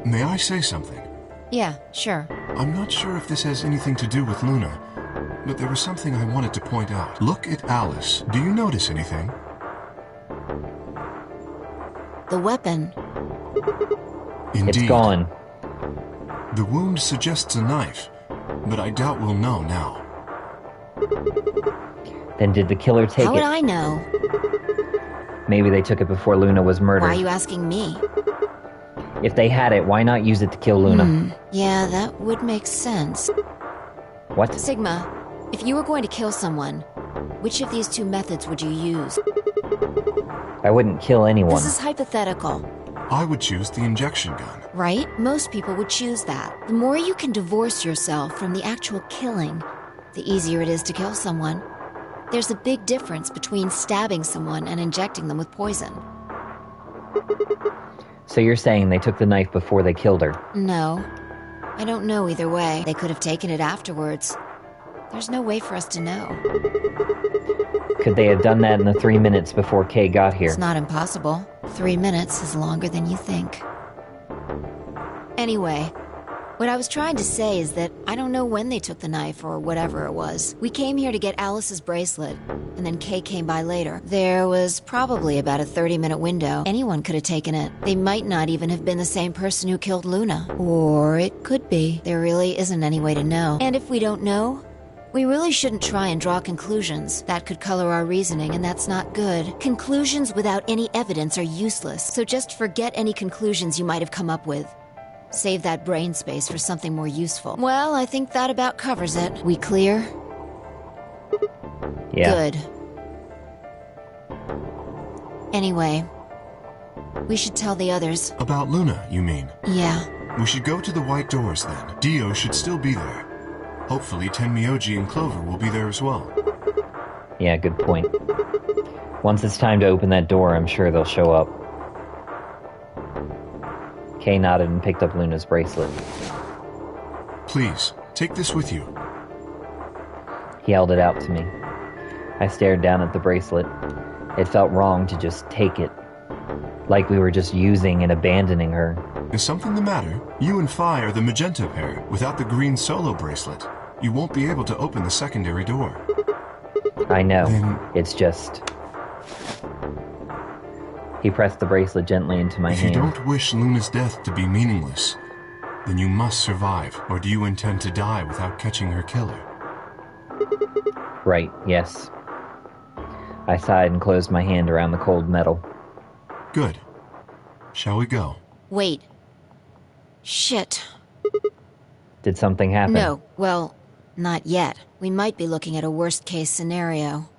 May I say something? Yeah, sure. I'm not sure if this has anything to do with Luna, but there was something I wanted to point out. Look at Alice. Do you notice anything? The weapon. Indeed. It's gone. The wound suggests a knife, but I doubt we'll know now. Then did the killer take How would it? I know? Maybe they took it before Luna was murdered. Why are you asking me? If they had it, why not use it to kill Luna? Yeah, that would make sense. What? Sigma, if you were going to kill someone, Which of these two methods would you use? I wouldn't kill anyone. This is hypothetical. I would choose the injection gun. Right? Most people would choose that. The more you can divorce yourself from the actual killing, the easier it is to kill someone. There's a big difference between stabbing someone and injecting them with poison. So you're saying they took the knife before they killed her? No. I don't know either way. They could have taken it afterwards. There's no way for us to know. Could they have done that in the 3 minutes before Kay got here? It's not impossible. 3 minutes is longer than you think. Anyway, what I was trying to say is that I don't know when they took the knife or whatever it was. We came here to get Alice's bracelet, and then Kay came by later. There was probably about a 30-minute window. Anyone could have taken it. They might not even have been the same person who killed Luna. Or it could be. There really isn't any way to know. And if we don't know, we really shouldn't try and draw conclusions. That could color our reasoning, and that's not good. Conclusions without any evidence are useless, so just forget any conclusions you might have come up with. Save that brain space for something more useful. Well, I think that about covers it. We clear? Yeah. Good. Anyway, we should tell the others. About Luna, you mean? Yeah. We should go to the white doors then. Dio should still be there. Hopefully Tenmyoji and Clover will be there as well. Yeah, good point. Once it's time to open that door, I'm sure they'll show up. Kay nodded and picked up Luna's bracelet. Please, take this with you. He held it out to me. I stared down at the bracelet. It felt wrong to just take it. Like we were just using and abandoning her. Is something the matter? You and Phi are the magenta pair. Without the green solo bracelet, you won't be able to open the secondary door. I know. Then... It's just... He pressed the bracelet gently into my hand. If you don't wish Luna's death to be meaningless, then you must survive, or do you intend to die without catching her killer? Right, yes. I sighed and closed my hand around the cold metal. Good. Shall we go? Wait. Shit. Did something happen? No, well, not yet. We might be looking at a worst-case scenario.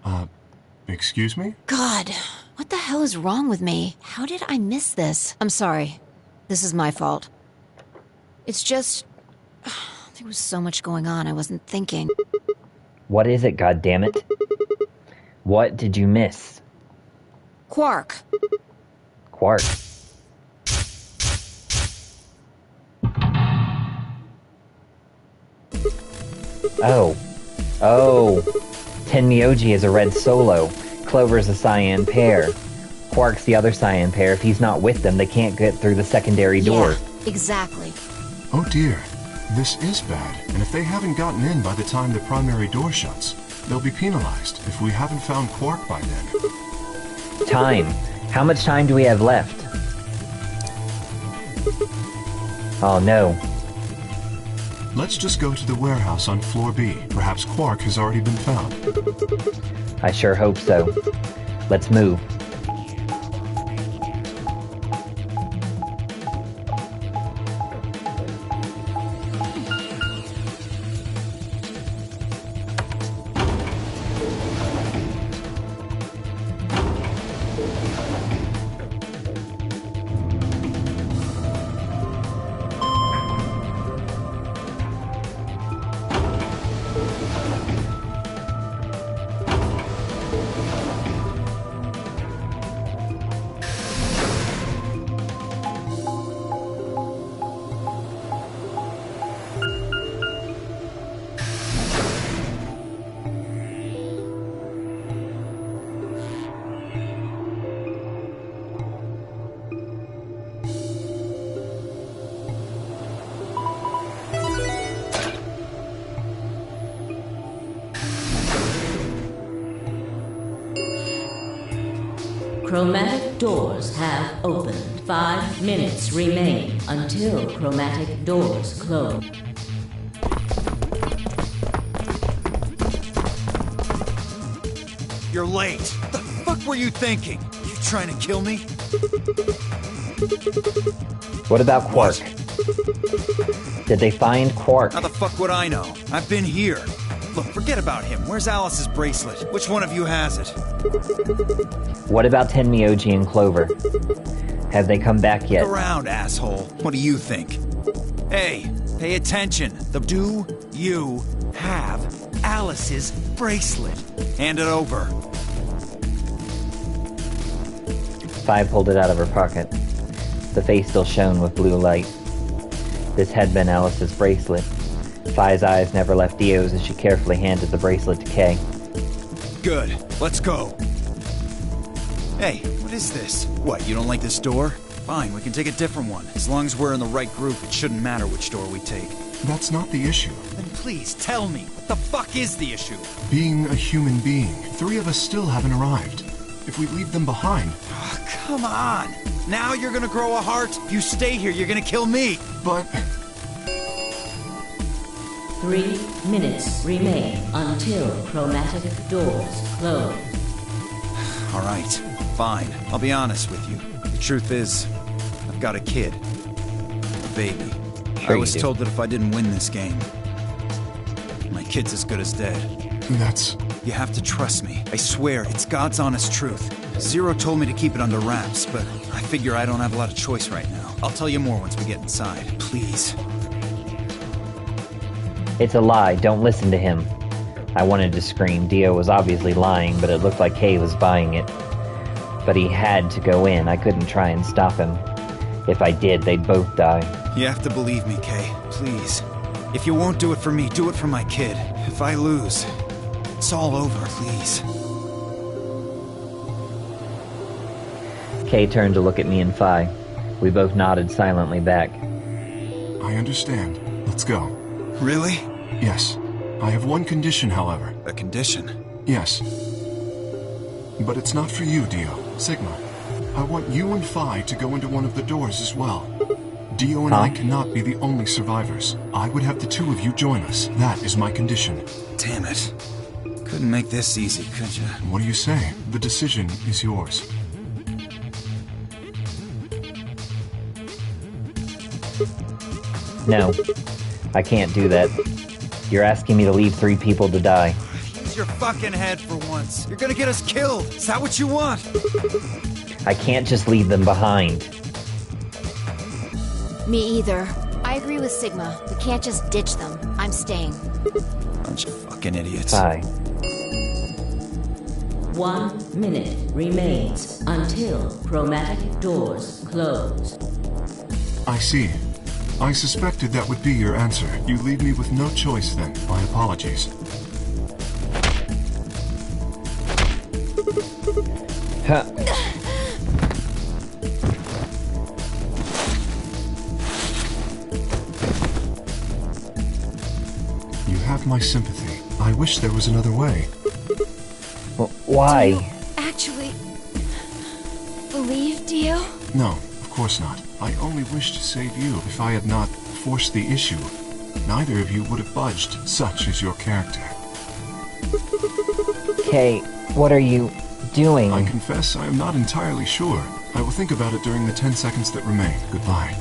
Excuse me? God, what the hell is wrong with me? How did I miss this? I'm sorry. This is my fault. It's just... there was so much going on, I wasn't thinking. What is it, goddammit? What did you miss? Quark. Quark. Oh. Tenmyoji is a red solo. Clover's a cyan pair. Quark's the other cyan pair. If he's not with them, they can't get through the secondary door. Yeah, exactly. Oh dear. This is bad. And if they haven't gotten in by the time the primary door shuts, they'll be penalized if we haven't found Quark by then. Time. How much time do we have left? Oh no. Let's just go to the warehouse on floor B. Perhaps Quark has already been found. I sure hope so. Let's move. Chromatic doors have opened. 5 minutes remain until chromatic doors close. You're late. What the fuck were you thinking? You trying to kill me? What about Quark? Did they find Quark? How the fuck would I know? I've been here. Look, forget about him. Where's Alice's bracelet? Which one of you has it? What about Tenmyoji and Clover? Have they come back yet? Look around, asshole. What do you think? Hey, pay attention. Do you have Alice's bracelet? Hand it over. Fi pulled it out of her pocket. The face still shone with blue light. This had been Alice's bracelet. Fi's eyes never left Dio's as she carefully handed the bracelet to Kay. Good. Let's go. Hey, what is this? What, you don't like this door? Fine, we can take a different one. As long as we're in the right group, it shouldn't matter which door we take. That's not the issue. Then please, tell me, what the fuck is the issue? Being a human being. 3 of us still haven't arrived. If we leave them behind... Oh, come on! Now you're gonna grow a heart? If you stay here, you're gonna kill me! But... 3 minutes remain until chromatic doors close. Alright, fine. I'll be honest with you. The truth is, I've got a kid. A baby. Sure I was you do. told that if I didn't win this game, my kid's as good as dead. That's... You have to trust me. I swear, it's God's honest truth. Zero told me to keep it under wraps, but I figure I don't have a lot of choice right now. I'll tell you more once we get inside. Please. It's a lie, don't listen to him. I wanted to scream. Dio was obviously lying, but it looked like Kay was buying it. But he had to go in. I couldn't try and stop him. If I did, they'd both die. You have to believe me, Kay. Please. If you won't do it for me, do it for my kid. If I lose, it's all over, please. Kay turned to look at me and Fi. We both nodded silently back. I understand. Let's go. Really? Yes. I have one condition, however. A condition? Yes. But it's not for you, Dio. Sigma. I want you and Fi to go into one of the doors as well. Dio and I cannot be the only survivors. I would have the 2 of you join us. That is my condition. Damn it. Couldn't make this easy, could you? What do you say? The decision is yours. No, I can't do that. You're asking me to leave 3 people to die. Use your fucking head for once. You're gonna get us killed. Is that what you want? I can't just leave them behind. Me either. I agree with Sigma. We can't just ditch them. I'm staying. Bunch of fucking idiots. Fi. 1 minute remains until chromatic doors close. I see. I suspected that would be your answer. You leave me with no choice then. My apologies. Huh. You have my sympathy. I wish there was another way. Why? Do you actually believe Dio? No, of course not. I only wish to save you. If I had not forced the issue, neither of you would have budged. Such is your character. Kay, what are you doing? I confess I am not entirely sure. I will think about it during the 10 seconds that remain. Goodbye.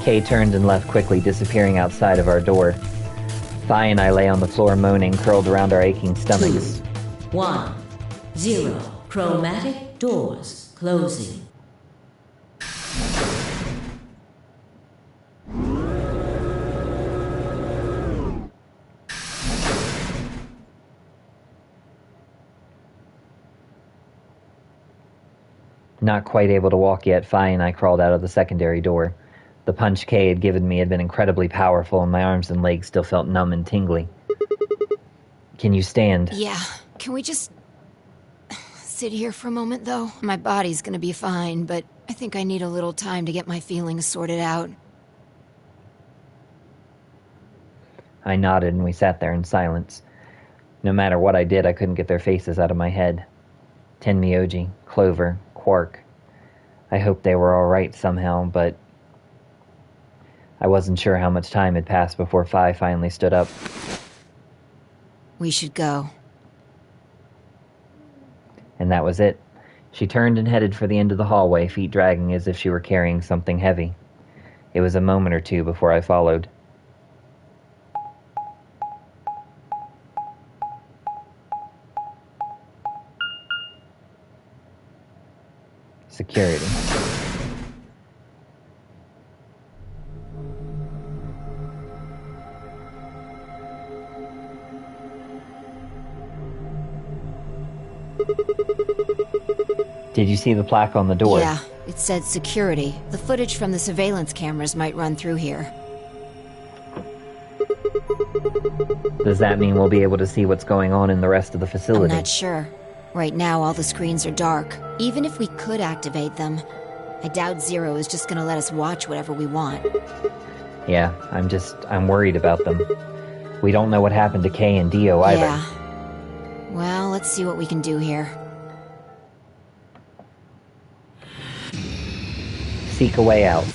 Kay turned and left quickly, disappearing outside of our door. Fi and I lay on the floor moaning, curled around our aching stomachs. 2, 1, 0. Chromatic doors closing. Not quite able to walk yet, Fi and I crawled out of the secondary door. The punch Kay had given me had been incredibly powerful, and my arms and legs still felt numb and tingly. Can you stand? Yeah. Can we just sit here for a moment, though? My body's gonna be fine, but I think I need a little time to get my feelings sorted out. I nodded and we sat there in silence. No matter what I did, I couldn't get their faces out of my head. Tenmyoji, Clover, Quark. I hoped they were all right somehow, but I wasn't sure how much time had passed before Fi finally stood up. We should go. And that was it. She turned and headed for the end of the hallway, feet dragging as if she were carrying something heavy. It was a moment or two before I followed. Security. Did you see the plaque on the door? Yeah, it said security. The footage from the surveillance cameras might run through here. Does that mean we'll be able to see what's going on in the rest of the facility? I'm not sure. Right now, all the screens are dark. Even if we could activate them, I doubt Zero is just gonna let us watch whatever we want. Yeah, I'm worried about them. We don't know what happened to Kay and Dio either. Yeah. Well, let's see what we can do here. Seek a way out.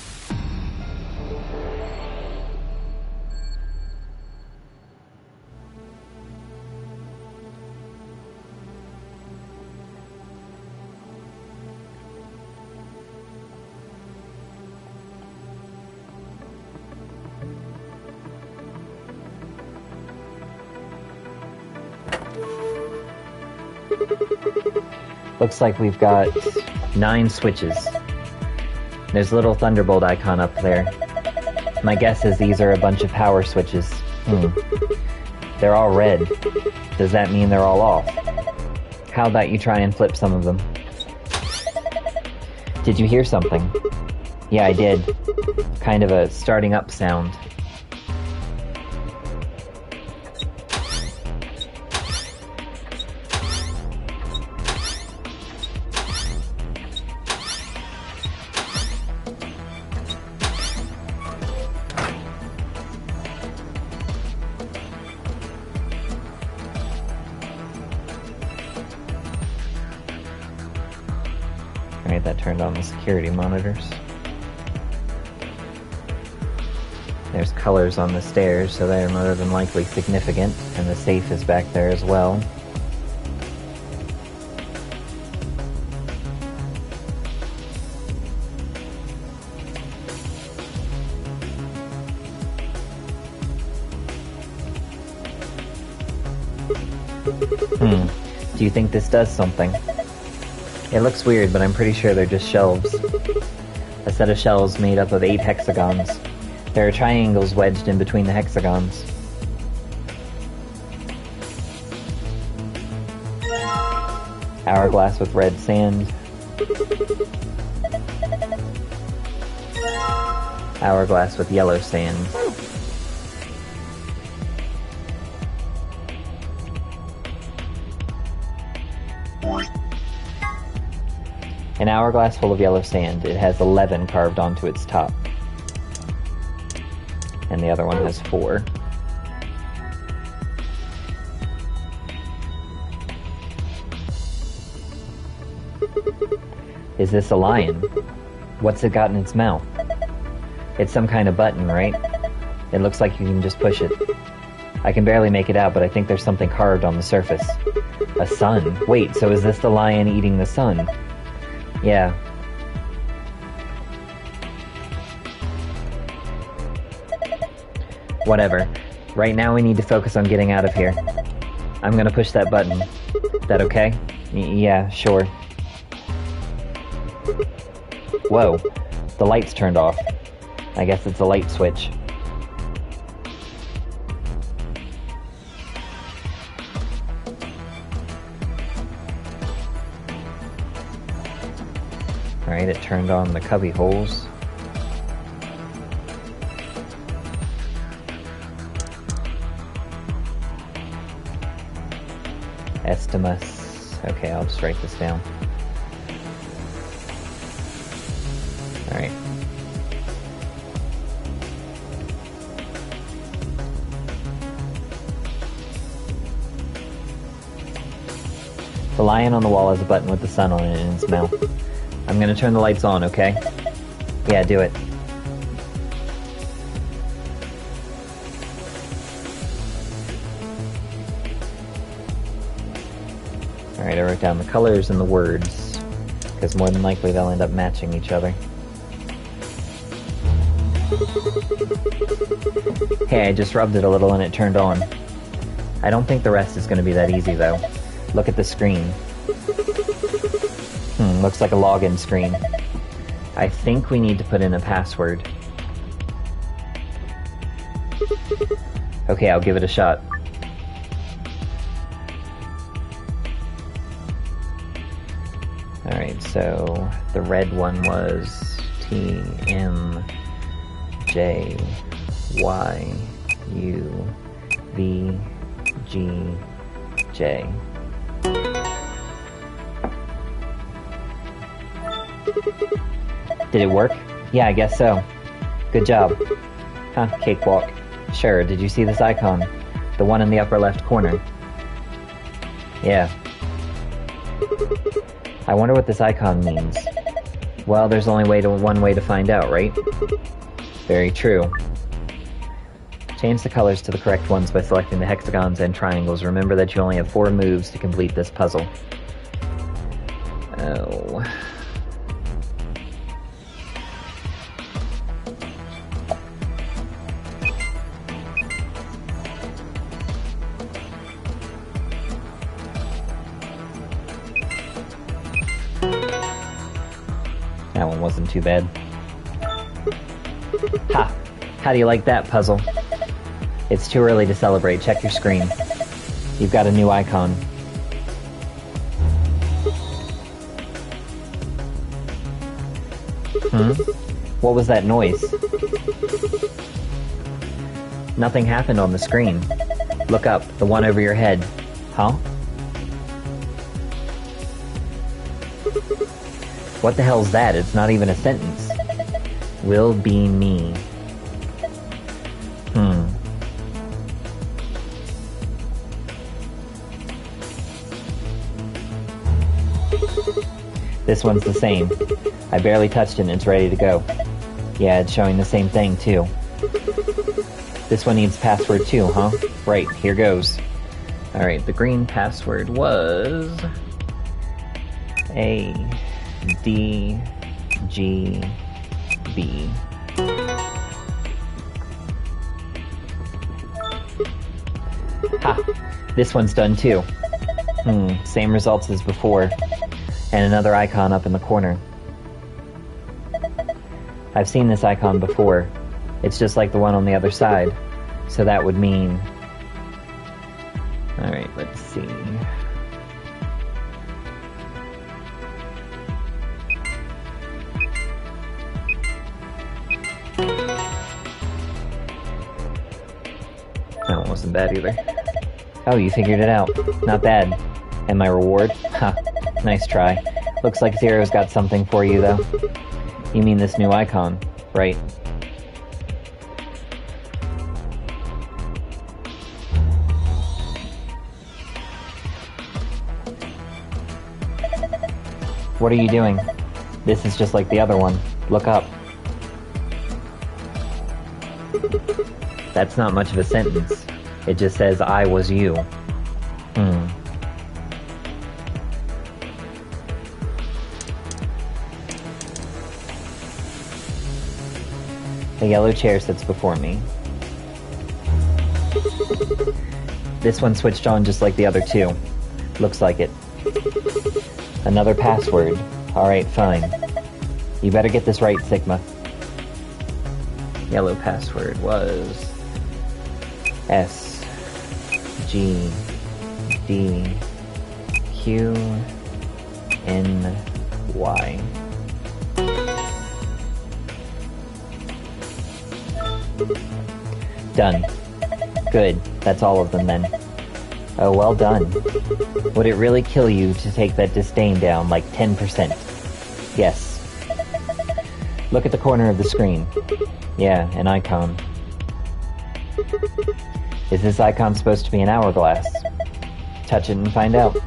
Looks like we've got 9 switches. There's a little Thunderbolt icon up there. My guess is these are a bunch of power switches. They're all red. Does that mean they're all off? How about you try and flip some of them? Did you hear something? Yeah, I did. Kind of a starting up sound. Alright, that turned on the security monitors. There's colors on the stairs, so they're more than likely significant, and the safe is back there as well. Do you think this does something? It looks weird, but I'm pretty sure they're just shelves. A set of shelves made up of 8 hexagons. There are triangles wedged in between the hexagons. Hourglass with red sand. Hourglass with yellow sand. An hourglass full of yellow sand. It has 11 carved onto its top. And the other one has 4. Is this a lion? What's it got in its mouth? It's some kind of button, right? It looks like you can just push it. I can barely make it out, but I think there's something carved on the surface. A sun. Wait, so is this the lion eating the sun? Yeah. Whatever. Right now we need to focus on getting out of here. I'm gonna push that button. That okay? Yeah, sure. Whoa. The light's turned off. I guess it's a light switch. Alright, it turned on the cubby holes. Estimus. Okay, I'll just write this down. Alright. The lion on the wall has a button with the sun on it in its mouth. I'm gonna turn the lights on, okay? Yeah, do it. Alright, I wrote down the colors and the words, because more than likely they'll end up matching each other. Hey, I just rubbed it a little and it turned on. I don't think the rest is gonna be that easy, though. Look at the screen. Looks like a login screen. I think we need to put in a password. Okay, I'll give it a shot. Alright, so the red one was TMJYUVGJ. Did it work? Yeah, I guess so. Good job. Huh, cakewalk. Sure, did you see this icon? The one in the upper left corner. Yeah. I wonder what this icon means. Well, there's only one way to find out, right? Very true. Change the colors to the correct ones by selecting the hexagons and triangles. Remember that you only have 4 moves to complete this puzzle. Oh... That one wasn't too bad. Ha! How do you like that puzzle? It's too early to celebrate. Check your screen. You've got a new icon. What was that noise? Nothing happened on the screen. Look up, the one over your head. Huh? What the hell's that? It's not even a sentence. Will be me. This one's the same. I barely touched it and it's ready to go. Yeah, it's showing the same thing too. This one needs password too, huh? Right, here goes. Alright, the green password was... ADGB. Ha! This one's done too. Same results as before. And another icon up in the corner. I've seen this icon before. It's just like the one on the other side. So that would mean... Alright, let's see... That one wasn't bad either. Oh, you figured it out. Not bad. And my reward? Ha. Nice try. Looks like Zero's got something for you, though. You mean this new icon, right? What are you doing? This is just like the other one. Look up. That's not much of a sentence. It just says, I was you. The yellow chair sits before me. This one switched on just like the other two. Looks like it. Another password. Alright, fine. You better get this right, Sigma. Yellow password was... S G D Q N Y. Done. Good. That's all of them then. Oh, well done. Would it really kill you to take that disdain down like 10%? Yes. Look at the corner of the screen. Yeah, an icon. Is this icon supposed to be an hourglass? Touch it and find out.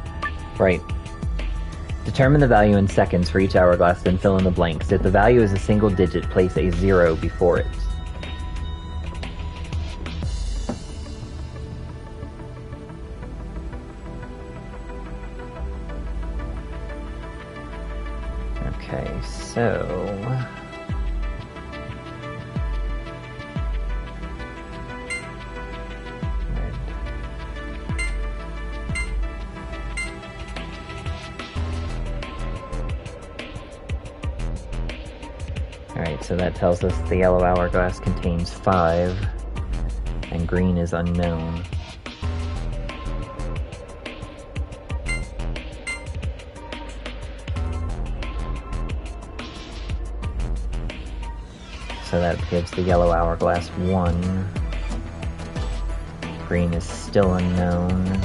Right. Determine the value in seconds for each hourglass, then fill in the blanks. If the value is a single digit, place a 0 before it. Okay, so... Alright, so that tells us the yellow hourglass contains 5, and green is unknown. So that gives the yellow hourglass 1. Green is still unknown.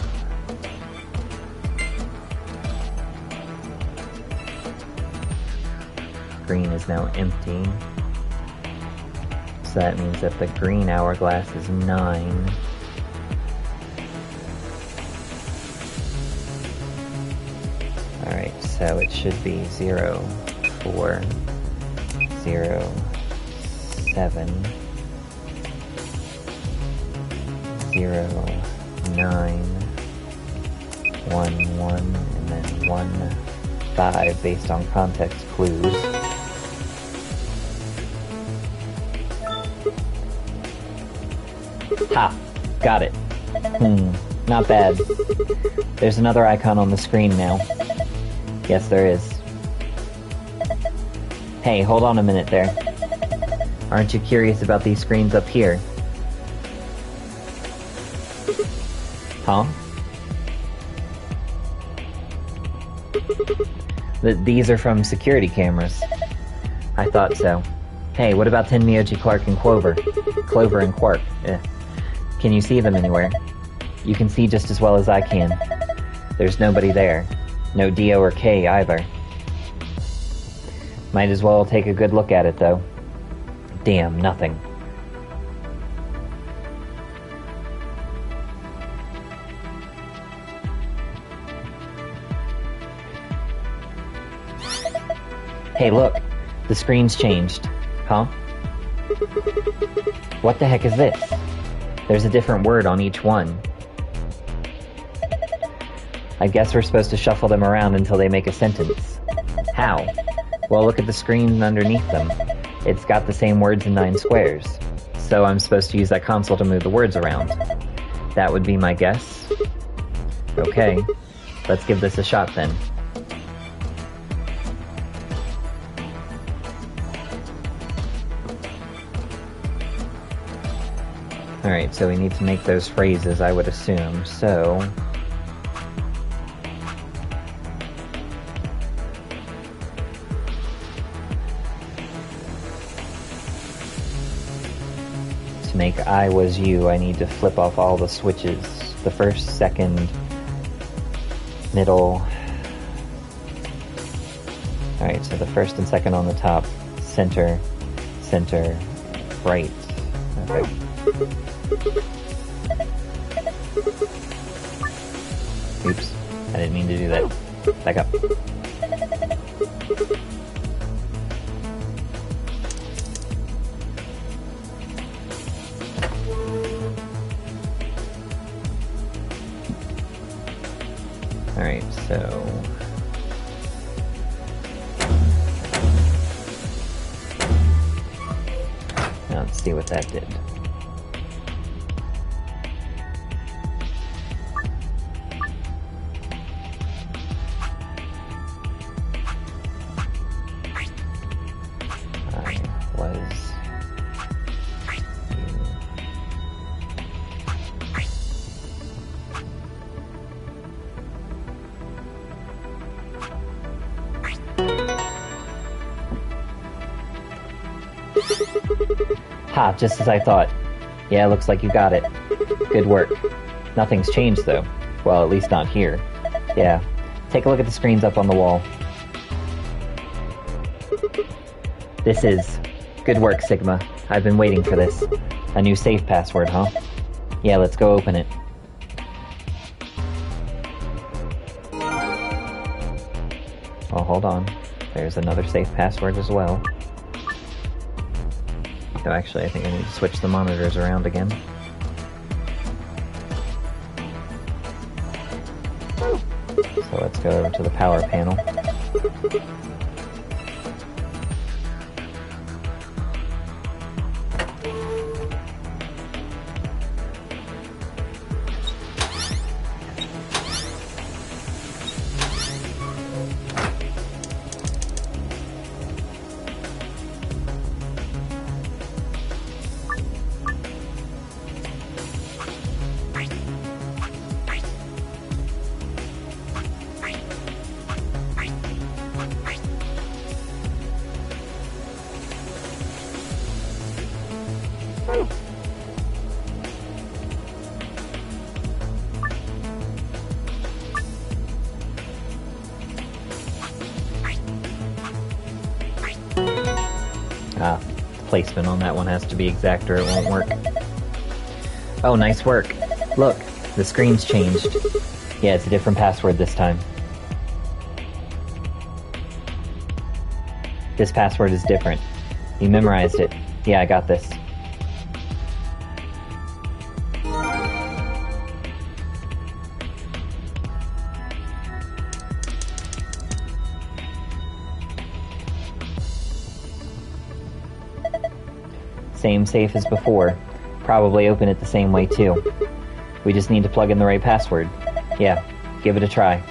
Green is now empty. So that means that the green hourglass is 9. Alright, so it should be 0, 4, 0, 7, 0, 9, 1, 1, and then 1, 5 based on context clues. Ha! Got it. Not bad. There's another icon on the screen now. Yes, there is. Hey, hold on a minute there. Aren't you curious about these screens up here? Huh? These are from security cameras. I thought so. Hey, what about Tenmyoji, Clark, and Clover? Clover and Quark. Can you see them anywhere? You can see just as well as I can. There's nobody there. No Dio or Kay either. Might as well take a good look at it, though. Damn, nothing. Hey, look. The screen's changed. Huh? What the heck is this? There's a different word on each one. I guess we're supposed to shuffle them around until they make a sentence. How? Well, look at the screen underneath them. It's got the same words in 9 squares. So I'm supposed to use that console to move the words around. That would be my guess. Okay, let's give this a shot then. Alright, so we need to make those phrases, I would assume, so... to make I was you, I need to flip off all the switches. The first, second, middle... Alright, so the first and second on the top, center, center, right. Okay. Oops, I didn't mean to do that. Back up. Alright, so... now let's see what that did. Ha, just as I thought. Yeah, looks like you got it. Good work. Nothing's changed, though. Well, at least not here. Yeah. Take a look at the screens up on the wall. This is... Good work, Sigma. I've been waiting for this. A new safe password, huh? Yeah, let's go open it. Oh, hold on. There's another safe password as well. Oh, actually, I think I need to switch the monitors around again. So let's go over to the power panel. placement on that one has to be exact or it won't work. Oh, nice work. Look, the screen's changed. Yeah, it's a different password this time. This password is different. You memorized it. Yeah, I got this. Same safe as before. Probably open it the same way too. We just need to plug in the right password. Yeah, give it a try.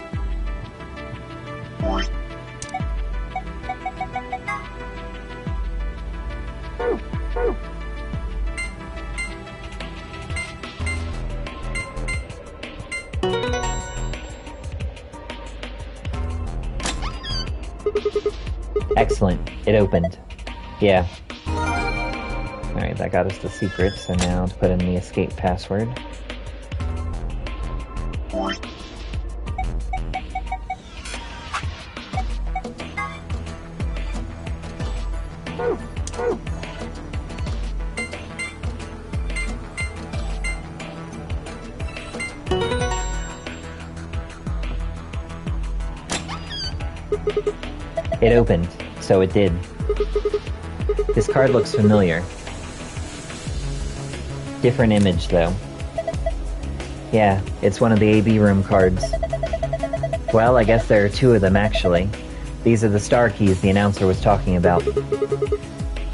Excellent. It opened. Yeah. Alright, that got us the secret, so now to put in the escape password. It opened, so it did. This card looks familiar. Different image, though. Yeah, it's one of the AB room cards. Well, I guess there are two of them, actually. These are the star keys the announcer was talking about.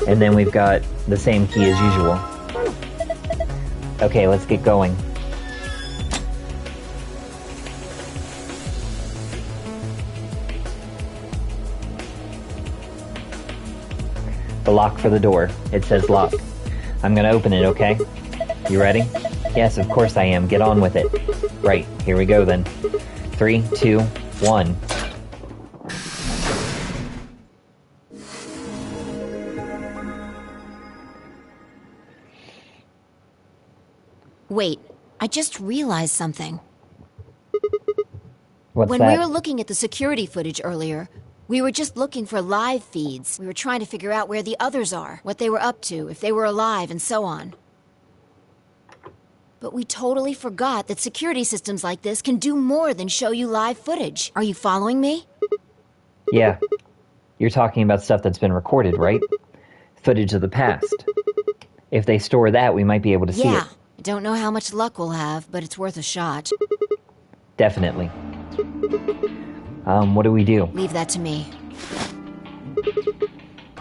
And then we've got the same key as usual. Okay, let's get going. The lock for the door. It says lock. I'm gonna open it, okay? You ready? Yes, of course I am. Get on with it. Right, here we go then. 3, 2, 1. Wait, I just realized something. What's when that? we were looking at the security footage earlier, we were just looking for live feeds. We were trying to figure out where the others are, what they were up to, if they were alive, and so on. But we totally forgot that security systems like this can do more than show you live footage. Are you following me? Yeah. You're talking about stuff that's been recorded, right? Footage of the past. If they store that, we might be able to see it. Yeah. I don't know how much luck we'll have, but it's worth a shot. Definitely. What do we do? Leave that to me.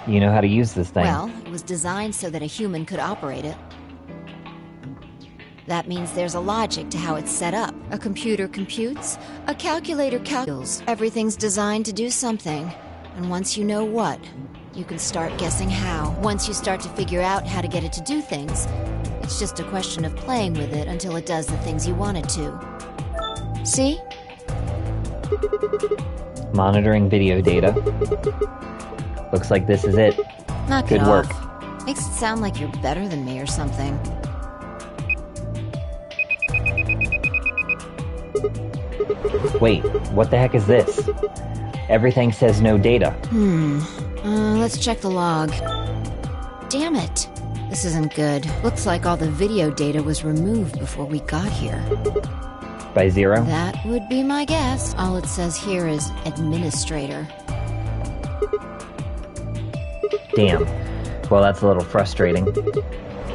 You know how to use this thing. Well, it was designed so that a human could operate it. That means there's a logic to how it's set up. A computer computes, a calculator calculates. Everything's designed to do something. And once you know what, you can start guessing how. Once you start to figure out how to get it to do things, it's just a question of playing with it until it does the things you want it to. See? Monitoring video data. Looks like this is it. Knock Good it work. off. Makes it sound like you're better than me or something. Wait, what the heck is this? Everything says no data. Let's check the log. Damn it. This isn't good. Looks like all the video data was removed before we got here. By 0? That would be my guess. All it says here is administrator. Damn. Well, that's a little frustrating.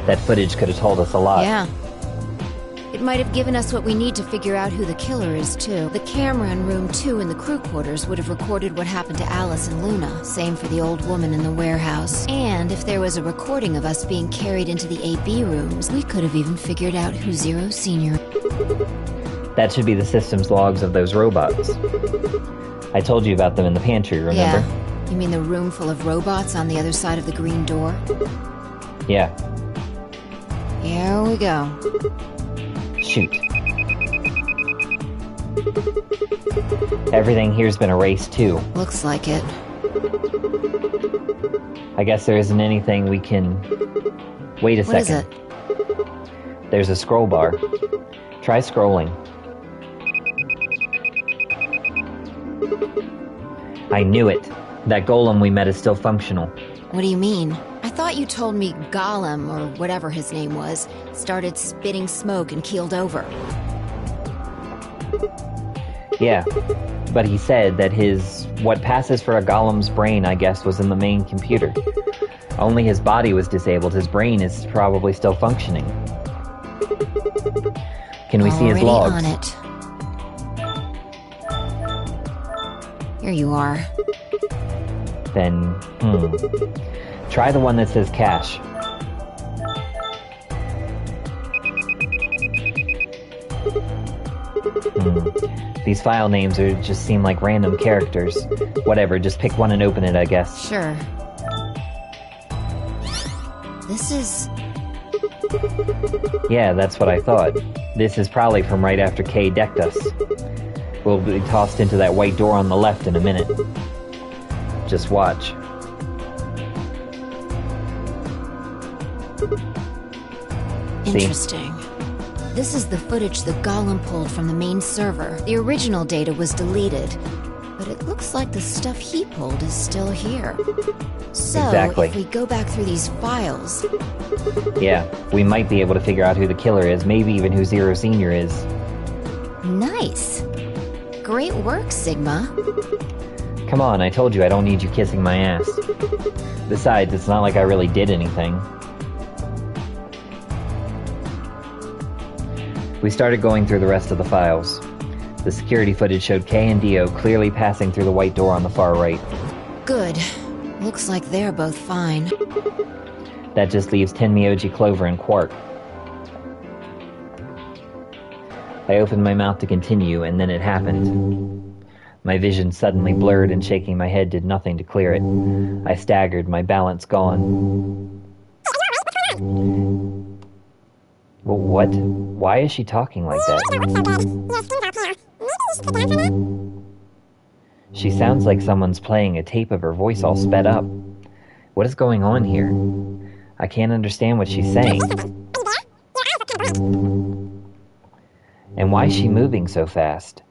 That footage could have told us a lot. Yeah. It might have given us what we need to figure out who the killer is, too. The camera in room 2 in the crew quarters would have recorded what happened to Alice and Luna. Same for the old woman in the warehouse. And if there was a recording of us being carried into the AB rooms, we could have even figured out who Zero Senior. That should be the system's logs of those robots. I told you about them in the pantry, remember? Yeah. You mean the room full of robots on the other side of the green door? Yeah. Here we go. Shoot. Everything here's been erased, too. Looks like it. I guess there isn't anything we can... Wait a second. What is it? There's a scroll bar. Try scrolling. I knew it. That golem we met is still functional. What do you mean? I thought you told me Gollum, or whatever his name was, started spitting smoke and keeled over. Yeah, but he said that what passes for a Golem's brain, I guess, was in the main computer. Only his body was disabled. His brain is probably still functioning. Can we see his logs? On it. Here you are. Then, try the one that says cache. These file names just seem like random characters. Whatever, just pick one and open it, I guess. Sure. This is... Yeah, that's what I thought. This is probably from right after Kay decked us. We'll be tossed into that white door on the left in a minute. Just watch. Interesting. This is the footage that Gollum pulled from the main server. The original data was deleted, but it looks like the stuff he pulled is still here. So, exactly. If we go back through these files... Yeah, we might be able to figure out who the killer is, maybe even who Zero Senior is. Nice. Great work, Sigma. Come on, I told you I don't need you kissing my ass. Besides, it's not like I really did anything. We started going through the rest of the files. The security footage showed Kay and Dio clearly passing through the white door on the far right. Good. Looks like they're both fine. That just leaves Tenmyoji, Clover, and Quark. I opened my mouth to continue, and then it happened. My vision suddenly blurred, and shaking my head did nothing to clear it. I staggered, my balance gone. Well, what? Why is she talking like that? She sounds like someone's playing a tape of her voice all sped up. What is going on here? I can't understand what she's saying. And why is she moving so fast?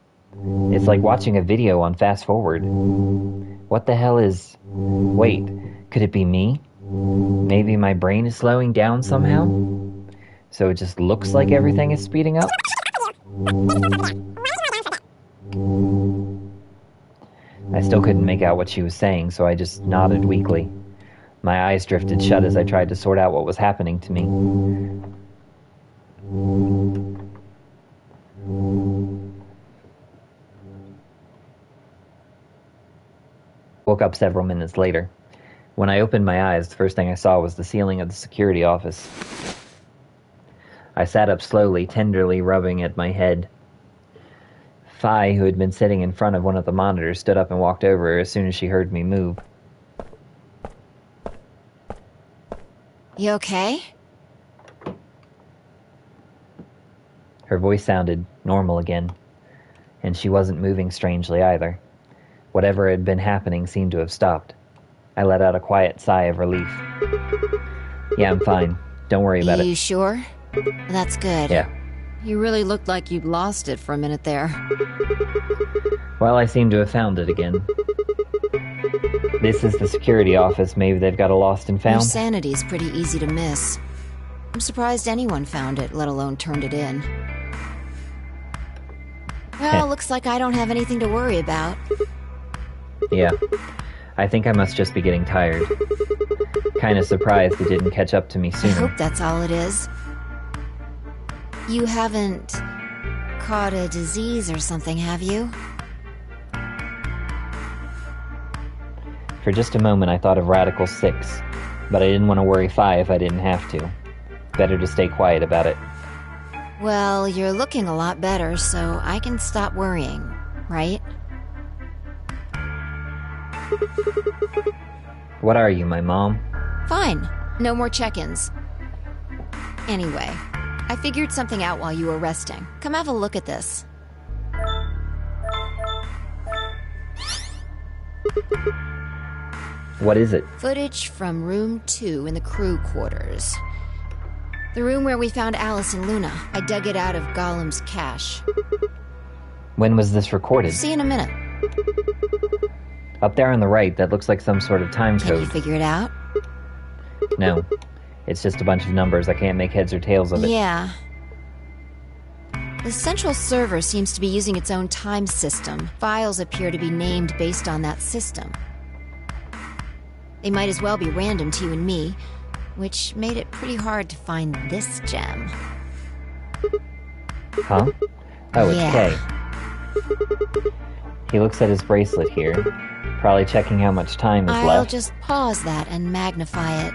It's like watching a video on fast forward. What the hell is... Wait, could it be me? Maybe my brain is slowing down somehow? So it just looks like everything is speeding up? I still couldn't make out what she was saying, so I just nodded weakly. My eyes drifted shut as I tried to sort out what was happening to me. Woke up several minutes later. When I opened my eyes, the first thing I saw was the ceiling of the security office. I sat up slowly, tenderly rubbing at my head. Phi, who had been sitting in front of one of the monitors, stood up and walked over as soon as she heard me move. You okay? Her voice sounded normal again, and she wasn't moving strangely either. Whatever had been happening seemed to have stopped. I let out a quiet sigh of relief. Yeah, I'm fine. Don't worry about it. You sure? That's good. Yeah. You really looked like you'd lost it for a minute there. Well, I seem to have found it again. This is the security office. Maybe they've got a lost and found? Your sanity's pretty easy to miss. I'm surprised anyone found it, let alone turned it in. Well, looks like I don't have anything to worry about. Yeah. I think I must just be getting tired. Kinda surprised it didn't catch up to me sooner. I hope that's all it is. You haven't caught a disease or something, have you? For just a moment I thought of Radical 6, but I didn't want to worry Phi if I didn't have to. Better to stay quiet about it. Well, you're looking a lot better, so I can stop worrying, right? What are you, my mom? Fine. No more check-ins. Anyway, I figured something out while you were resting. Come have a look at this. What is it? Footage from room 2 in the crew quarters. The room where we found Alice and Luna. I dug it out of Gollum's cache. When was this recorded? See in a minute. Up there on the right, that looks like some sort of time Can code. you figure it out? No. It's just a bunch of numbers. I can't make heads or tails of it. Yeah. The central server seems to be using its own time system. Files appear to be named based on that system. They might as well be random to you and me, which made it pretty hard to find this gem. Huh? Oh, it's Yeah. Kay. He looks at his bracelet here, probably checking how much time is I'll left. just pause that and magnify it.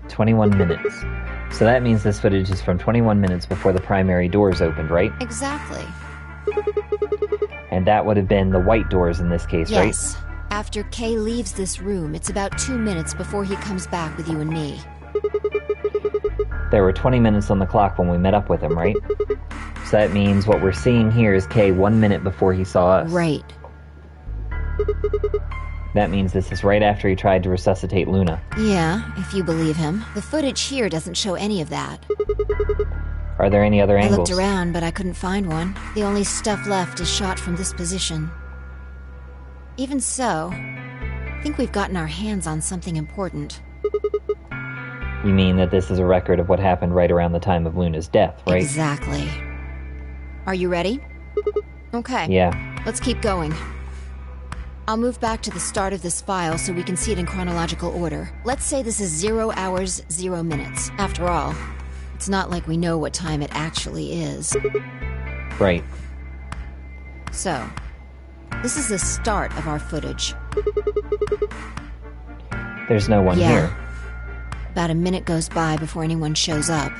21 minutes. So that means this footage is from 21 minutes before the primary doors opened, right? Exactly. And that would have been the white doors in this case, right? Yes. After Kay leaves this room, it's about 2 minutes before he comes back with you and me. There were 20 minutes on the clock when we met up with him, right? So that means what we're seeing here is Kay 1 minute before he saw us. Right. That means this is right after he tried to resuscitate Luna. Yeah, if you believe him. The footage here doesn't show any of that. Are there any other I angles? looked around, but I couldn't find one. The only stuff left is shot from this position. Even so, I think we've gotten our hands on something important. You mean that this is a record of what happened right around the time of Luna's death, right? Exactly. Are you ready? Okay. Yeah. Let's keep going. I'll move back to the start of this file so we can see it in chronological order. Let's say this is 0 hours, 0 minutes. After all, it's not like we know what time it actually is. Right. So, this is the start of our footage. There's no one here. About a minute goes by before anyone shows up.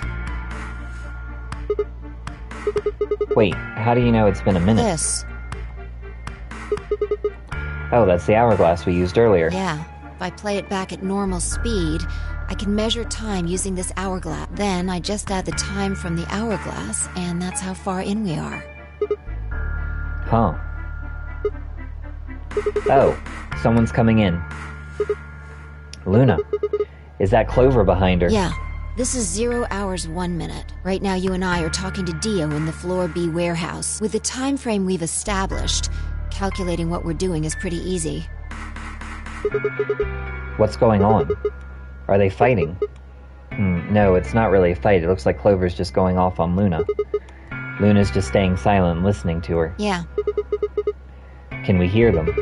Wait, how do you know it's been a minute? This. Oh, that's the hourglass we used earlier. Yeah. If I play it back at normal speed, I can measure time using this hourglass. Then I just add the time from the hourglass, and that's how far in we are. Huh. Oh, someone's coming in. Luna. Is that Clover behind her? Yeah. This is 0 hours, 1 minute. Right now you and I are talking to Dio in the Floor B warehouse. With the time frame we've established, calculating what we're doing is pretty easy. What's going on? Are they fighting? No, it's not really a fight. It looks like Clover's just going off on Luna. Luna's just staying silent and listening to her. Yeah. Can we hear them?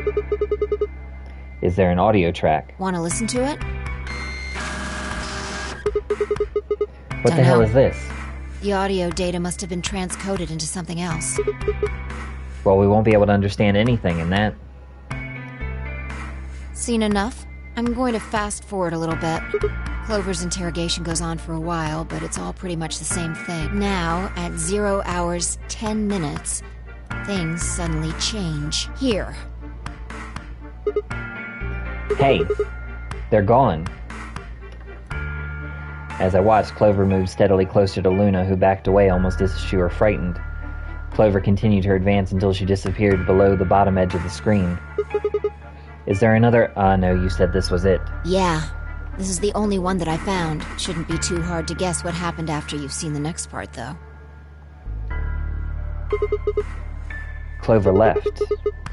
Is there an audio track? Want to listen to it? What the hell is this? The audio data must have been transcoded into something else. Well, we won't be able to understand anything in that. Seen enough? I'm going to fast forward a little bit. Clover's interrogation goes on for a while, but it's all pretty much the same thing. Now, at 0 hours, 10 minutes, things suddenly change. Here. Hey, they're gone. As I watched, Clover moved steadily closer to Luna, who backed away almost as if she were frightened. Clover continued her advance until she disappeared below the bottom edge of the screen. Is there another? No, you said this was it. Yeah. This is the only one that I found. Shouldn't be too hard to guess what happened after you've seen the next part, though. Clover left.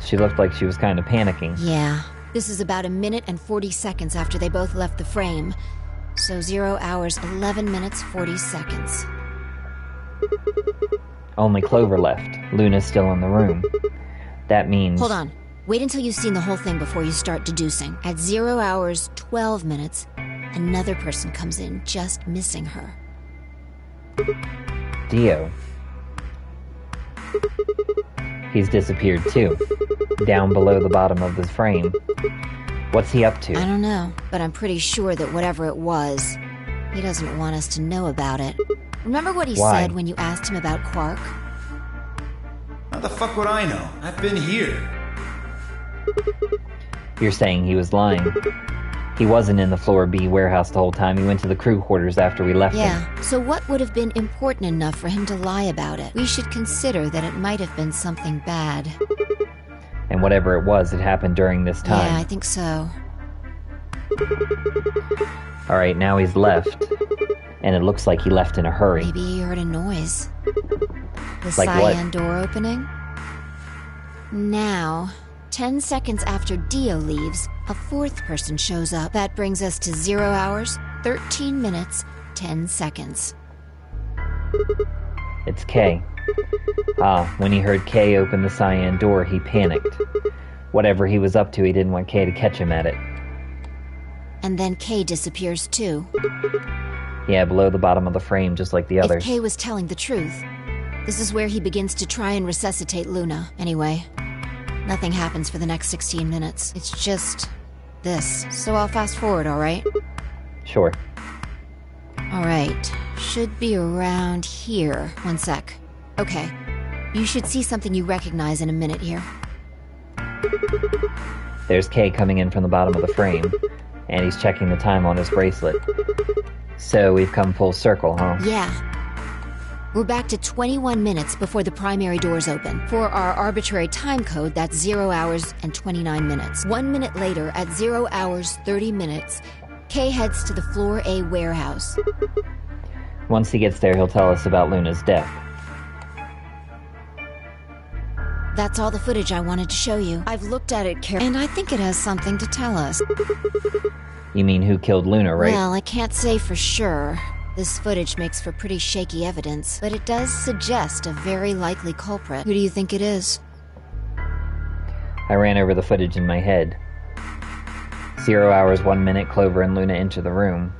She looked like she was kind of panicking. Yeah. This is about 1 minute and 40 seconds after they both left the frame. So 0 hours, 11 minutes, 40 seconds. Only Clover left. Luna's still in the room. That means... Hold on. Wait until you've seen the whole thing before you start deducing. At 0 hours, 12 minutes, another person comes in, just missing her. Dio. He's disappeared too. Down below the bottom of the frame. What's he up to? I don't know, but I'm pretty sure that whatever it was, he doesn't want us to know about it. Remember what he said when you asked him about Quark? How the fuck would I know? I've been here. You're saying he was lying. He wasn't in the Floor B warehouse the whole time. He went to the crew quarters after we left him. Yeah, so what would have been important enough for him to lie about it? We should consider that it might have been something bad. And whatever it was, it happened during this time. Yeah, I think so. Alright, now he's left. And it looks like he left in a hurry. Maybe he heard a noise. The Like cyan what? door opening? Now, 10 seconds after Dio leaves, a fourth person shows up. That brings us to 0 hours, 13 minutes, 10 seconds. It's Kay. When he heard Kay open the cyan door, he panicked. Whatever he was up to, he didn't want Kay to catch him at it. And then Kay disappears too. Yeah, below the bottom of the frame, just like the others. If Kay was telling the truth, this is where he begins to try and resuscitate Luna. Anyway, nothing happens for the next 16 minutes. It's just this. So I'll fast forward, alright? Sure. Alright, should be around here. One sec. Okay, you should see something you recognize in a minute here. There's Kay coming in from the bottom of the frame, and he's checking the time on his bracelet. So we've come full circle, huh? Yeah. We're back to 21 minutes before the primary doors open. For our arbitrary time code, that's 0 hours and 29 minutes. 1 minute later, at 0 hours, 30 minutes, Kay heads to the Floor A warehouse. Once he gets there, he'll tell us about Luna's death. That's all the footage I wanted to show you. I've looked at it carefully, and I think it has something to tell us. You mean who killed Luna, right? Well, I can't say for sure. This footage makes for pretty shaky evidence, but it does suggest a very likely culprit. Who do you think it is? I ran over the footage in my head. 0 hours, 1 minute, Clover and Luna enter the room.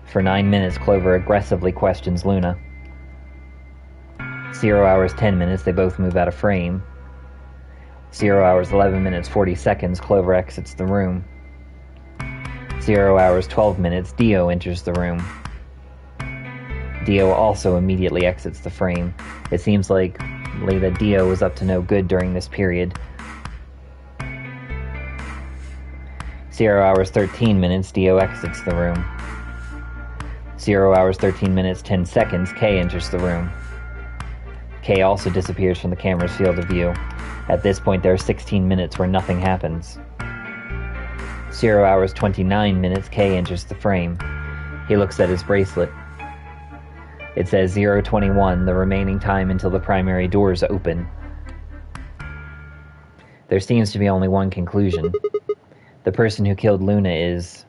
For 9 minutes, Clover aggressively questions Luna. 0 hours, 10 minutes, they both move out of frame. 0 hours, 11 minutes, 40 seconds, Clover exits the room. 0 hours, 12 minutes, Dio enters the room. Dio also immediately exits the frame. It seems like that Dio was up to no good during this period. 0 hours, 13 minutes, Dio exits the room. 0 hours, 13 minutes, 10 seconds, Kay enters the room. Kay also disappears from the camera's field of view. At this point, there are 16 minutes where nothing happens. 0 hours, 29 minutes, Kay enters the frame. He looks at his bracelet. It says 0:21, the remaining time until the primary doors open. There seems to be only one conclusion. The person who killed Luna is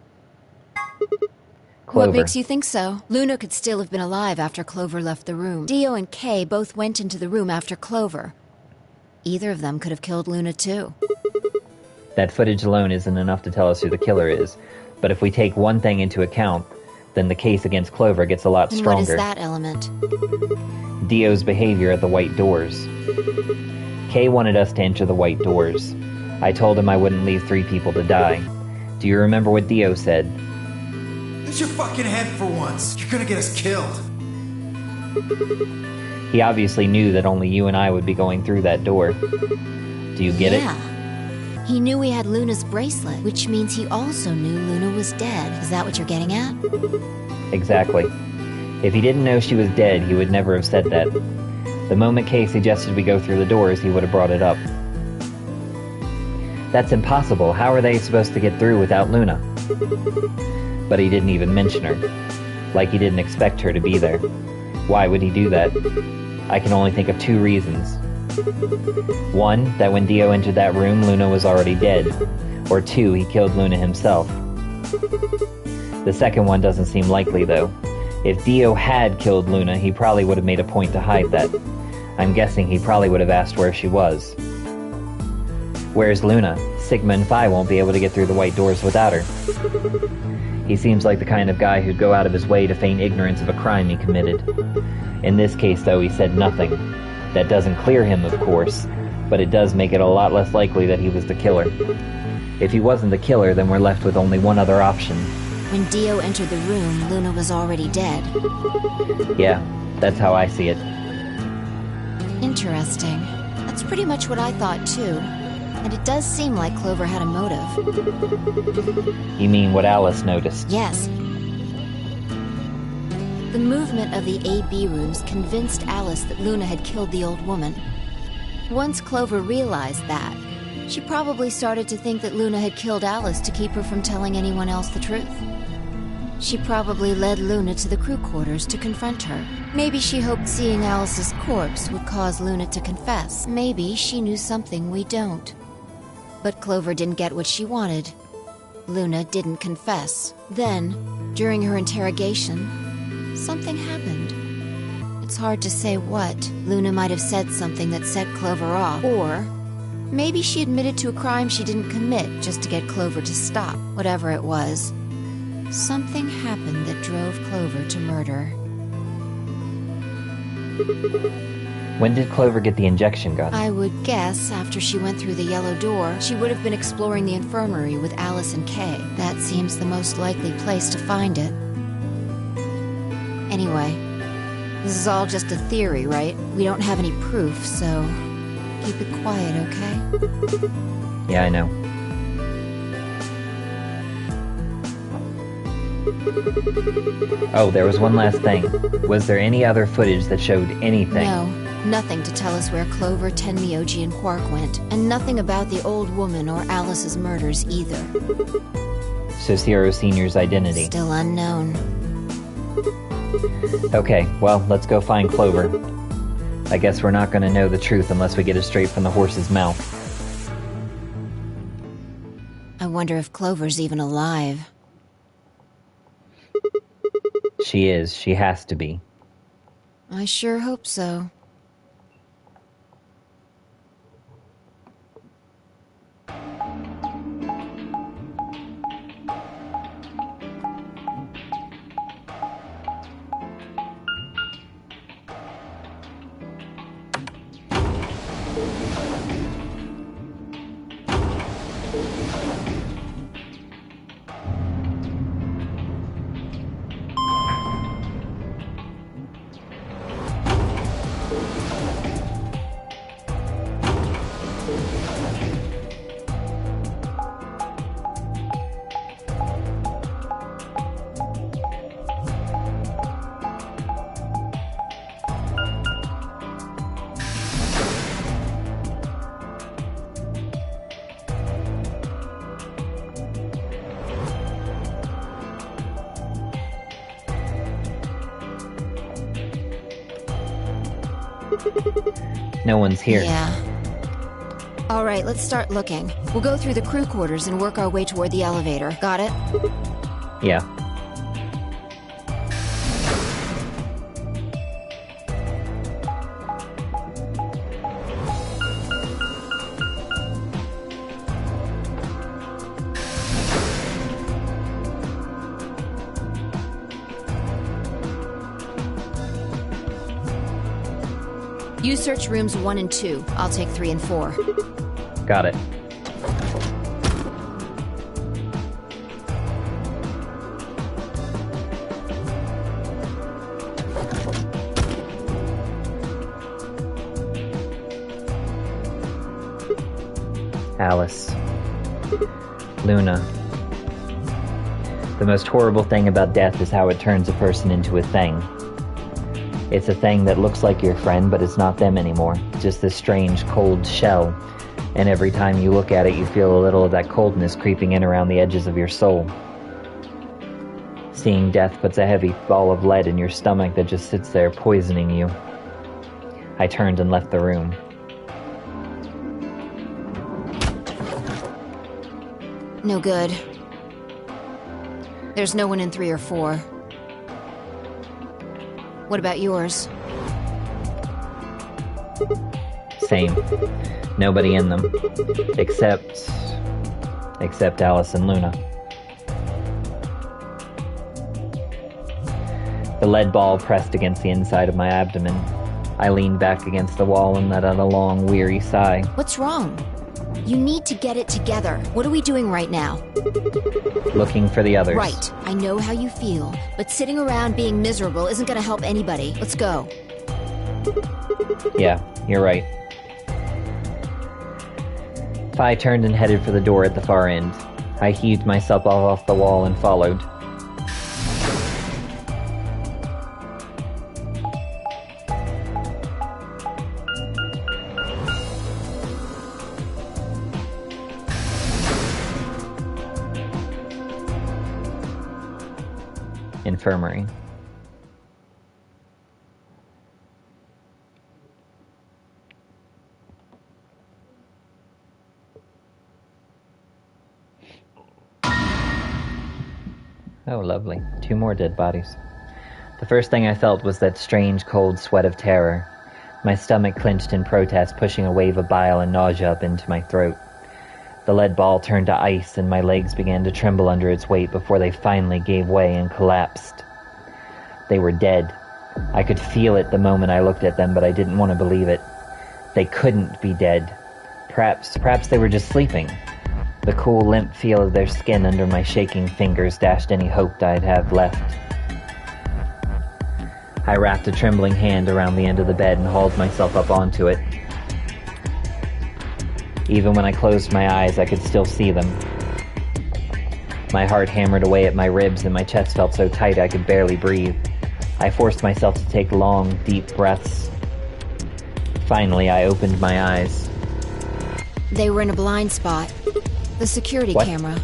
Clover. What makes you think so? Luna could still have been alive after Clover left the room. Dio and Kay both went into the room after Clover. Either of them could have killed Luna too. That footage alone isn't enough to tell us who the killer is, but if we take one thing into account, then the case against Clover gets a lot stronger. And what is that element? Dio's behavior at the white doors. Kay wanted us to enter the white doors. I told him I wouldn't leave 3 people to die. Do you remember what Dio said? Use your fucking head for once. You're gonna get us killed. He obviously knew that only you and I would be going through that door. Do you get it? He knew we had Luna's bracelet, which means he also knew Luna was dead. Is that what you're getting at? Exactly. If he didn't know she was dead, he would never have said that. The moment Kay suggested we go through the doors, he would have brought it up. That's impossible. How are they supposed to get through without Luna? But he didn't even mention her. Like he didn't expect her to be there. Why would he do that? I can only think of 2 reasons. 1, that when Dio entered that room, Luna was already dead. Or 2, he killed Luna himself. The second one doesn't seem likely, though. If Dio had killed Luna, he probably would have made a point to hide that. I'm guessing he probably would have asked where she was. Where's Luna? Sigma and Phi won't be able to get through the white doors without her. He seems like the kind of guy who'd go out of his way to feign ignorance of a crime he committed. In this case, though, he said nothing. That doesn't clear him, of course, but it does make it a lot less likely that he was the killer. If he wasn't the killer, then we're left with only one other option. When Dio entered the room, Luna was already dead. Yeah, that's how I see it. Interesting. That's pretty much what I thought, too. And it does seem like Clover had a motive. You mean what Alice noticed? Yes. The movement of the AB rooms convinced Alice that Luna had killed the old woman. Once Clover realized that, she probably started to think that Luna had killed Alice to keep her from telling anyone else the truth. She probably led Luna to the crew quarters to confront her. Maybe she hoped seeing Alice's corpse would cause Luna to confess. Maybe she knew something we don't. But Clover didn't get what she wanted. Luna didn't confess. Then, during her interrogation, something happened. It's hard to say what. Luna might have said something that set Clover off, or maybe she admitted to a crime she didn't commit just to get Clover to stop. Whatever it was, something happened that drove Clover to murder. When did Clover get the injection gun? I would guess after she went through the yellow door, she would have been exploring the infirmary with Alice and Kay. That seems the most likely place to find it. Anyway, this is all just a theory, right? We don't have any proof, so keep it quiet, okay? Yeah, I know. Oh, there was one last thing. Was there any other footage that showed anything? No, nothing to tell us where Clover, Tenmyoji, and Quark went. And nothing about the old woman or Alice's murders either. So Zero Senior's identity? Still unknown. Okay, well, let's go find Clover. I guess we're not gonna know the truth unless we get it straight from the horse's mouth. I wonder if Clover's even alive. She is. She has to be. I sure hope so. No one's here. Yeah. Alright, let's start looking. We'll go through the crew quarters and work our way toward the elevator. Got it? Yeah. You search rooms 1 and 2. I'll take 3 and 4. Got it. Alice. Luna. The most horrible thing about death is how it turns a person into a thing. It's a thing that looks like your friend, but it's not them anymore. Just this strange, cold shell. And every time you look at it, you feel a little of that coldness creeping in around the edges of your soul. Seeing death puts a heavy ball of lead in your stomach that just sits there poisoning you. I turned and left the room. No good. There's no one in 3 or 4. What about yours? Same. Nobody in them. Except Alice and Luna. The lead ball pressed against the inside of my abdomen. I leaned back against the wall and let out a long, weary sigh. What's wrong? You need to get it together. What are we doing right now? Looking for the others. Right. I know how you feel, but sitting around being miserable isn't going to help anybody. Let's go. Yeah, you're right. I turned and headed for the door at the far end. I heaved myself off the wall and followed. Infirmary. Oh, lovely. 2 more dead bodies. The first thing I felt was that strange, cold sweat of terror. My stomach clenched in protest, pushing a wave of bile and nausea up into my throat. The lead ball turned to ice, and my legs began to tremble under its weight before they finally gave way and collapsed. They were dead. I could feel it the moment I looked at them, but I didn't want to believe it. They couldn't be dead. Perhaps they were just sleeping. The cool, limp feel of their skin under my shaking fingers dashed any hope I'd have left. I wrapped a trembling hand around the end of the bed and hauled myself up onto it. Even when I closed my eyes, I could still see them. My heart hammered away at my ribs and my chest felt so tight I could barely breathe. I forced myself to take long, deep breaths. Finally, I opened my eyes. They were in a blind spot. The security camera.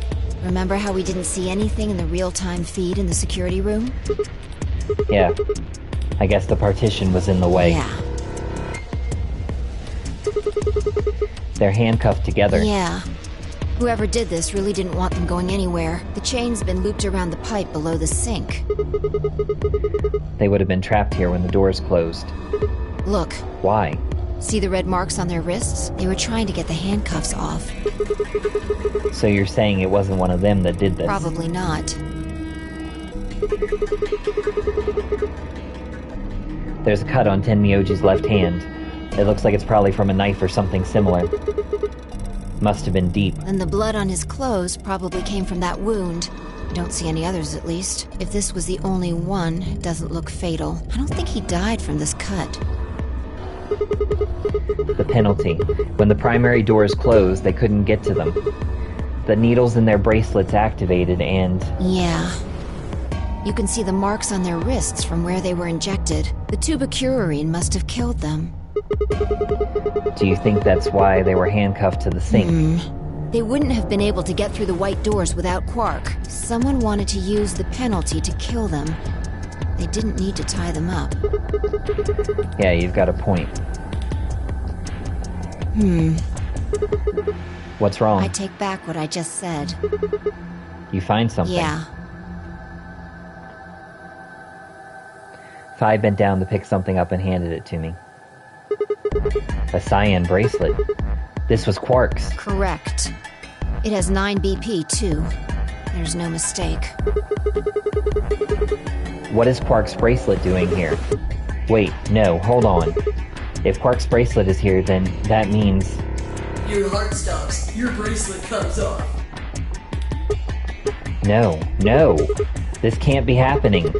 Remember how we didn't see anything in the real-time feed in the security room? Yeah. I guess the partition was in the way. Yeah. They're handcuffed together. Yeah. Whoever did this really didn't want them going anywhere. The chain's been looped around the pipe below the sink. They would have been trapped here when the doors closed. Look. Why? See the red marks on their wrists? They were trying to get the handcuffs off. So you're saying it wasn't one of them that did this? Probably not. There's a cut on Tenmyoji's left hand. It looks like it's probably from a knife or something similar. Must have been deep. And the blood on his clothes probably came from that wound. I don't see any others, at least. If this was the only one, it doesn't look fatal. I don't think he died from this cut. The penalty. When the primary doors closed, they couldn't get to them. The needles in their bracelets activated and... Yeah. You can see the marks on their wrists from where they were injected. The tubocurarine must have killed them. Do you think that's why they were handcuffed to the sink? They wouldn't have been able to get through the white doors without Quark. Someone wanted to use the penalty to kill them. They didn't need to tie them up. Yeah, you've got a point. What's wrong? I take back what I just said. You find something? Yeah. Phi bent down to pick something up and handed it to me. A cyan bracelet. This was Quark's. Correct. It has 9 BP, too. There's no mistake. What is Quark's bracelet doing here? Wait, no, hold on. If Quark's bracelet is here, then that means... Your heart stops. Your bracelet comes off. No. This can't be happening.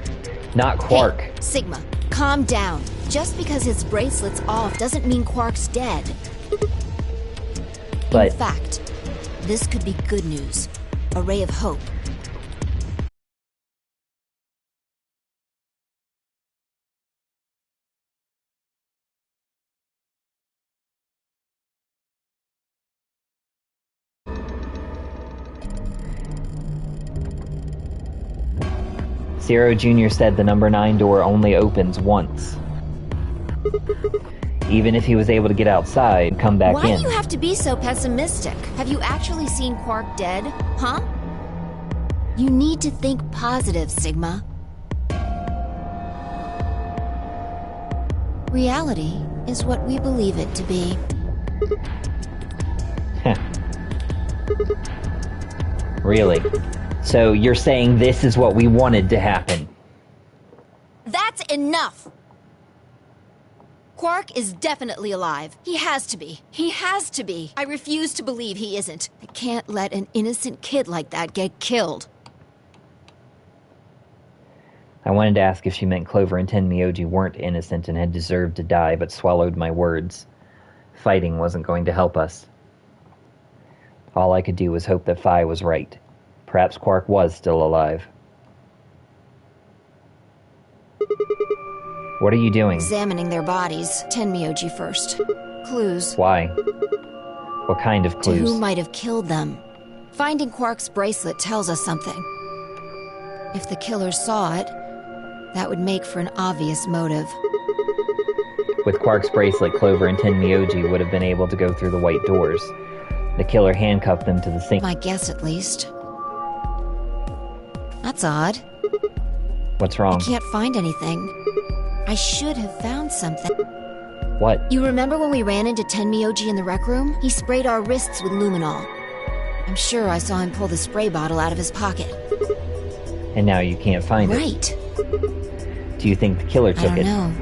Not Quark. Hey, Sigma, calm down. Just because his bracelet's off doesn't mean Quark's dead. But... In fact, this could be good news. A ray of hope. Zero Jr. said the number 9 door only opens once. Even if he was able to get outside and come back in. Why do you have to be so pessimistic? Have you actually seen Quark dead? Huh? You need to think positive, Sigma. Reality is what we believe it to be. Really? So you're saying this is what we wanted to happen? That's enough! Quark is definitely alive. He has to be. He has to be. I refuse to believe he isn't. I can't let an innocent kid like that get killed. I wanted to ask if she meant Clover and Tenmyoji weren't innocent and had deserved to die, but swallowed my words. Fighting wasn't going to help us. All I could do was hope that Phi was right. Perhaps Quark was still alive. What are you doing? Examining their bodies. Tenmyoji first. Clues. Why? What kind of clues? To who might have killed them. Finding Quark's bracelet tells us something. If the killer saw it, that would make for an obvious motive. With Quark's bracelet, Clover and Tenmyoji would have been able to go through the white doors. The killer handcuffed them to the sink. My guess, at least. That's odd. What's wrong? I can't find anything. I should have found something. What? You remember when we ran into Tenmyoji in the rec room? He sprayed our wrists with luminol. I'm sure I saw him pull the spray bottle out of his pocket. And now you can't find it. Right. Do you think the killer took it? I don't know.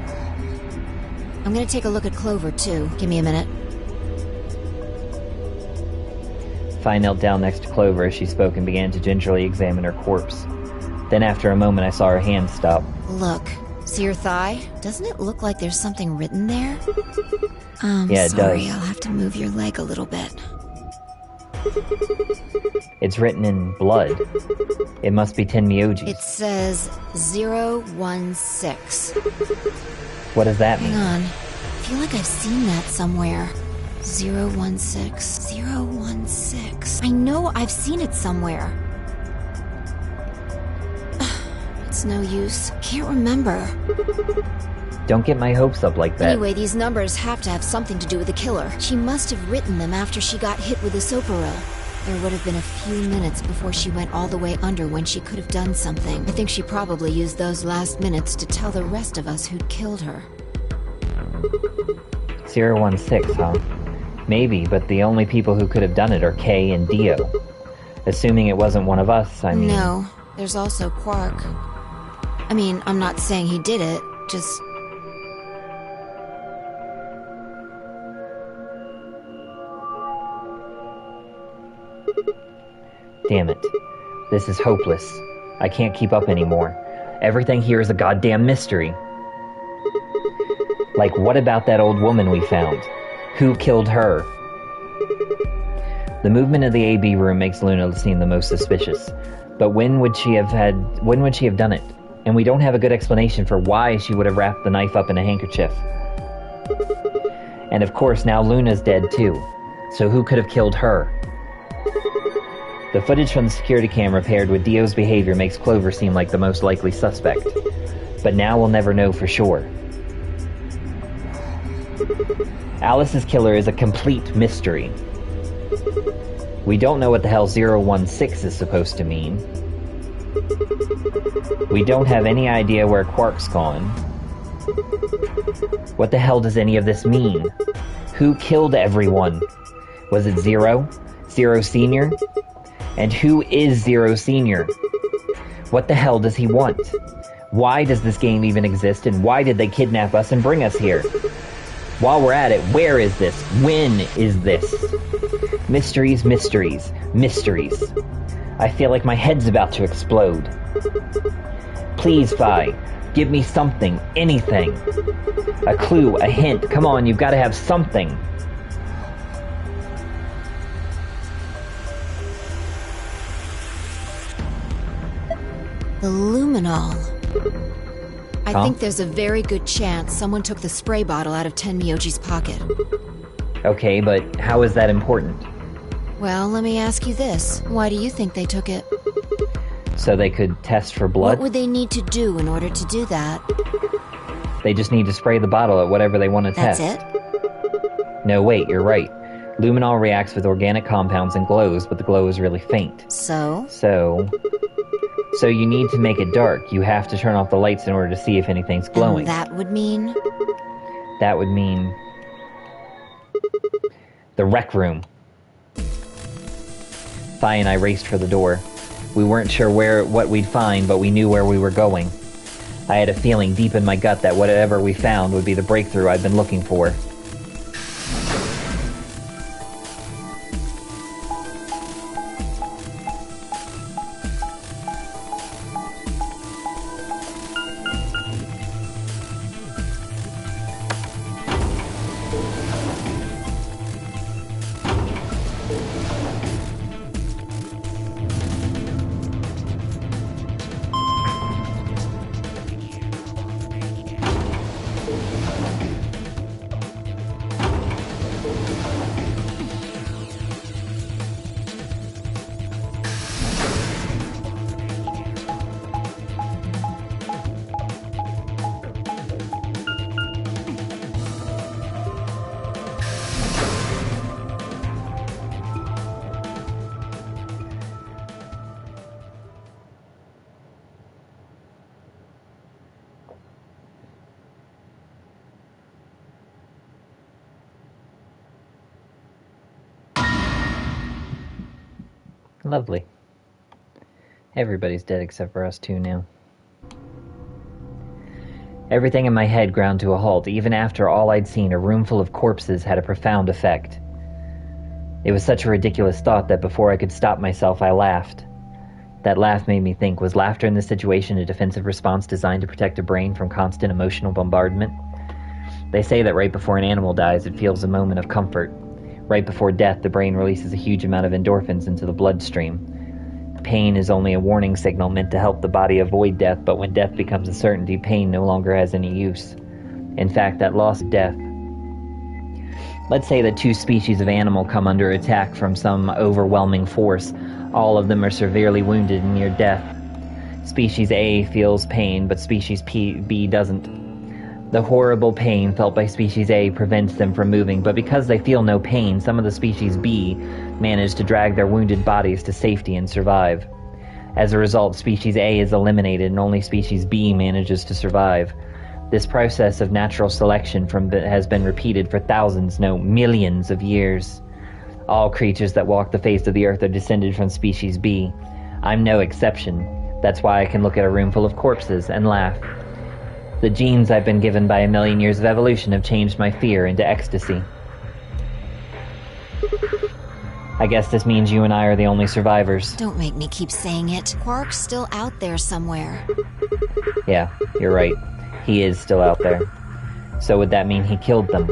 I'm gonna take a look at Clover, too. Give me a minute. I knelt down next to Clover as she spoke and began to gingerly examine her corpse. Then after a moment I saw her hand stop. Look. See your thigh? Doesn't it look like there's something written there? Yeah, it sorry, does. I'll have to move your leg a little bit. It's written in blood. It must be Tenmyoji's. It says 016. What does that mean? Hang on. I feel like I've seen that somewhere. 016. 016. I know I've seen it somewhere. It's no use. Can't remember. Don't get my hopes up like that. Anyway, these numbers have to have something to do with the killer. She must have written them after she got hit with the Soparil. There would have been a few minutes before she went all the way under when she could have done something. I think she probably used those last minutes to tell the rest of us who'd killed her. 016, huh? Maybe, but the only people who could have done it are Kay and Dio. Assuming it wasn't one of us, I mean... No, there's also Quark. I mean, I'm not saying he did it, just... Damn it. This is hopeless. I can't keep up anymore. Everything here is a goddamn mystery. Like, what about that old woman we found? Who killed her? The movement of the AB room makes Luna seem the most suspicious. But when would she have done it? And we don't have a good explanation for why she would have wrapped the knife up in a handkerchief. And of course, now Luna's dead too. So who could have killed her? The footage from the security camera paired with Dio's behavior makes Clover seem like the most likely suspect. But now we'll never know for sure. Alice's killer is a complete mystery. We don't know what the hell 016 is supposed to mean. We don't have any idea where Quark's gone. What the hell does any of this mean? Who killed everyone? Was it Zero? Zero Senior? And who is Zero Senior? What the hell does he want? Why does this game even exist, and why did they kidnap us and bring us here? While we're at it, where is this? When is this? Mysteries, mysteries, mysteries. I feel like my head's about to explode. Please, Vi, give me something, anything. A clue, a hint. Come on, you've got to have something. The luminol. I Huh? think there's a very good chance someone took the spray bottle out of Tenmyoji's pocket. Okay, but how is that important? Well, let me ask you this. Why do you think they took it? So they could test for blood? What would they need to do in order to do that? They just need to spray the bottle at whatever they want to That's test. it? No, wait, you're right. Luminol reacts with organic compounds and glows, but the glow is really faint. So? So you need to make it dark. You have to turn off the lights in order to see if anything's glowing. And that would mean? That would mean... the rec room. Fi and I raced for the door. We weren't sure what we'd find, but we knew where we were going. I had a feeling deep in my gut that whatever we found would be the breakthrough I'd been looking for. Lovely. Everybody's dead except for us two now. Everything in my head ground to a halt. Even after all I'd seen, a room full of corpses had a profound effect. It was such a ridiculous thought that before I could stop myself, I laughed. That laugh made me think, was laughter in this situation a defensive response designed to protect a brain from constant emotional bombardment? They say that right before an animal dies, it feels a moment of comfort. Right before death, the brain releases a huge amount of endorphins into the bloodstream. Pain is only a warning signal meant to help the body avoid death, but when death becomes a certainty, pain no longer has any use. In fact, that loss of death. Let's say that two species of animal come under attack from some overwhelming force. All of them are severely wounded and near death. Species A feels pain, but species B doesn't. The horrible pain felt by species A prevents them from moving, but because they feel no pain, some of the species B manage to drag their wounded bodies to safety and survive. As a result, species A is eliminated and only species B manages to survive. This process of natural selection has been repeated for thousands, no, millions of years. All creatures that walk the face of the earth are descended from species B. I'm no exception. That's why I can look at a room full of corpses and laugh. The genes I've been given by a million years of evolution have changed my fear into ecstasy. I guess this means you and I are the only survivors. Don't make me keep saying it. Quark's still out there somewhere. Yeah, you're right. He is still out there. So would that mean he killed them?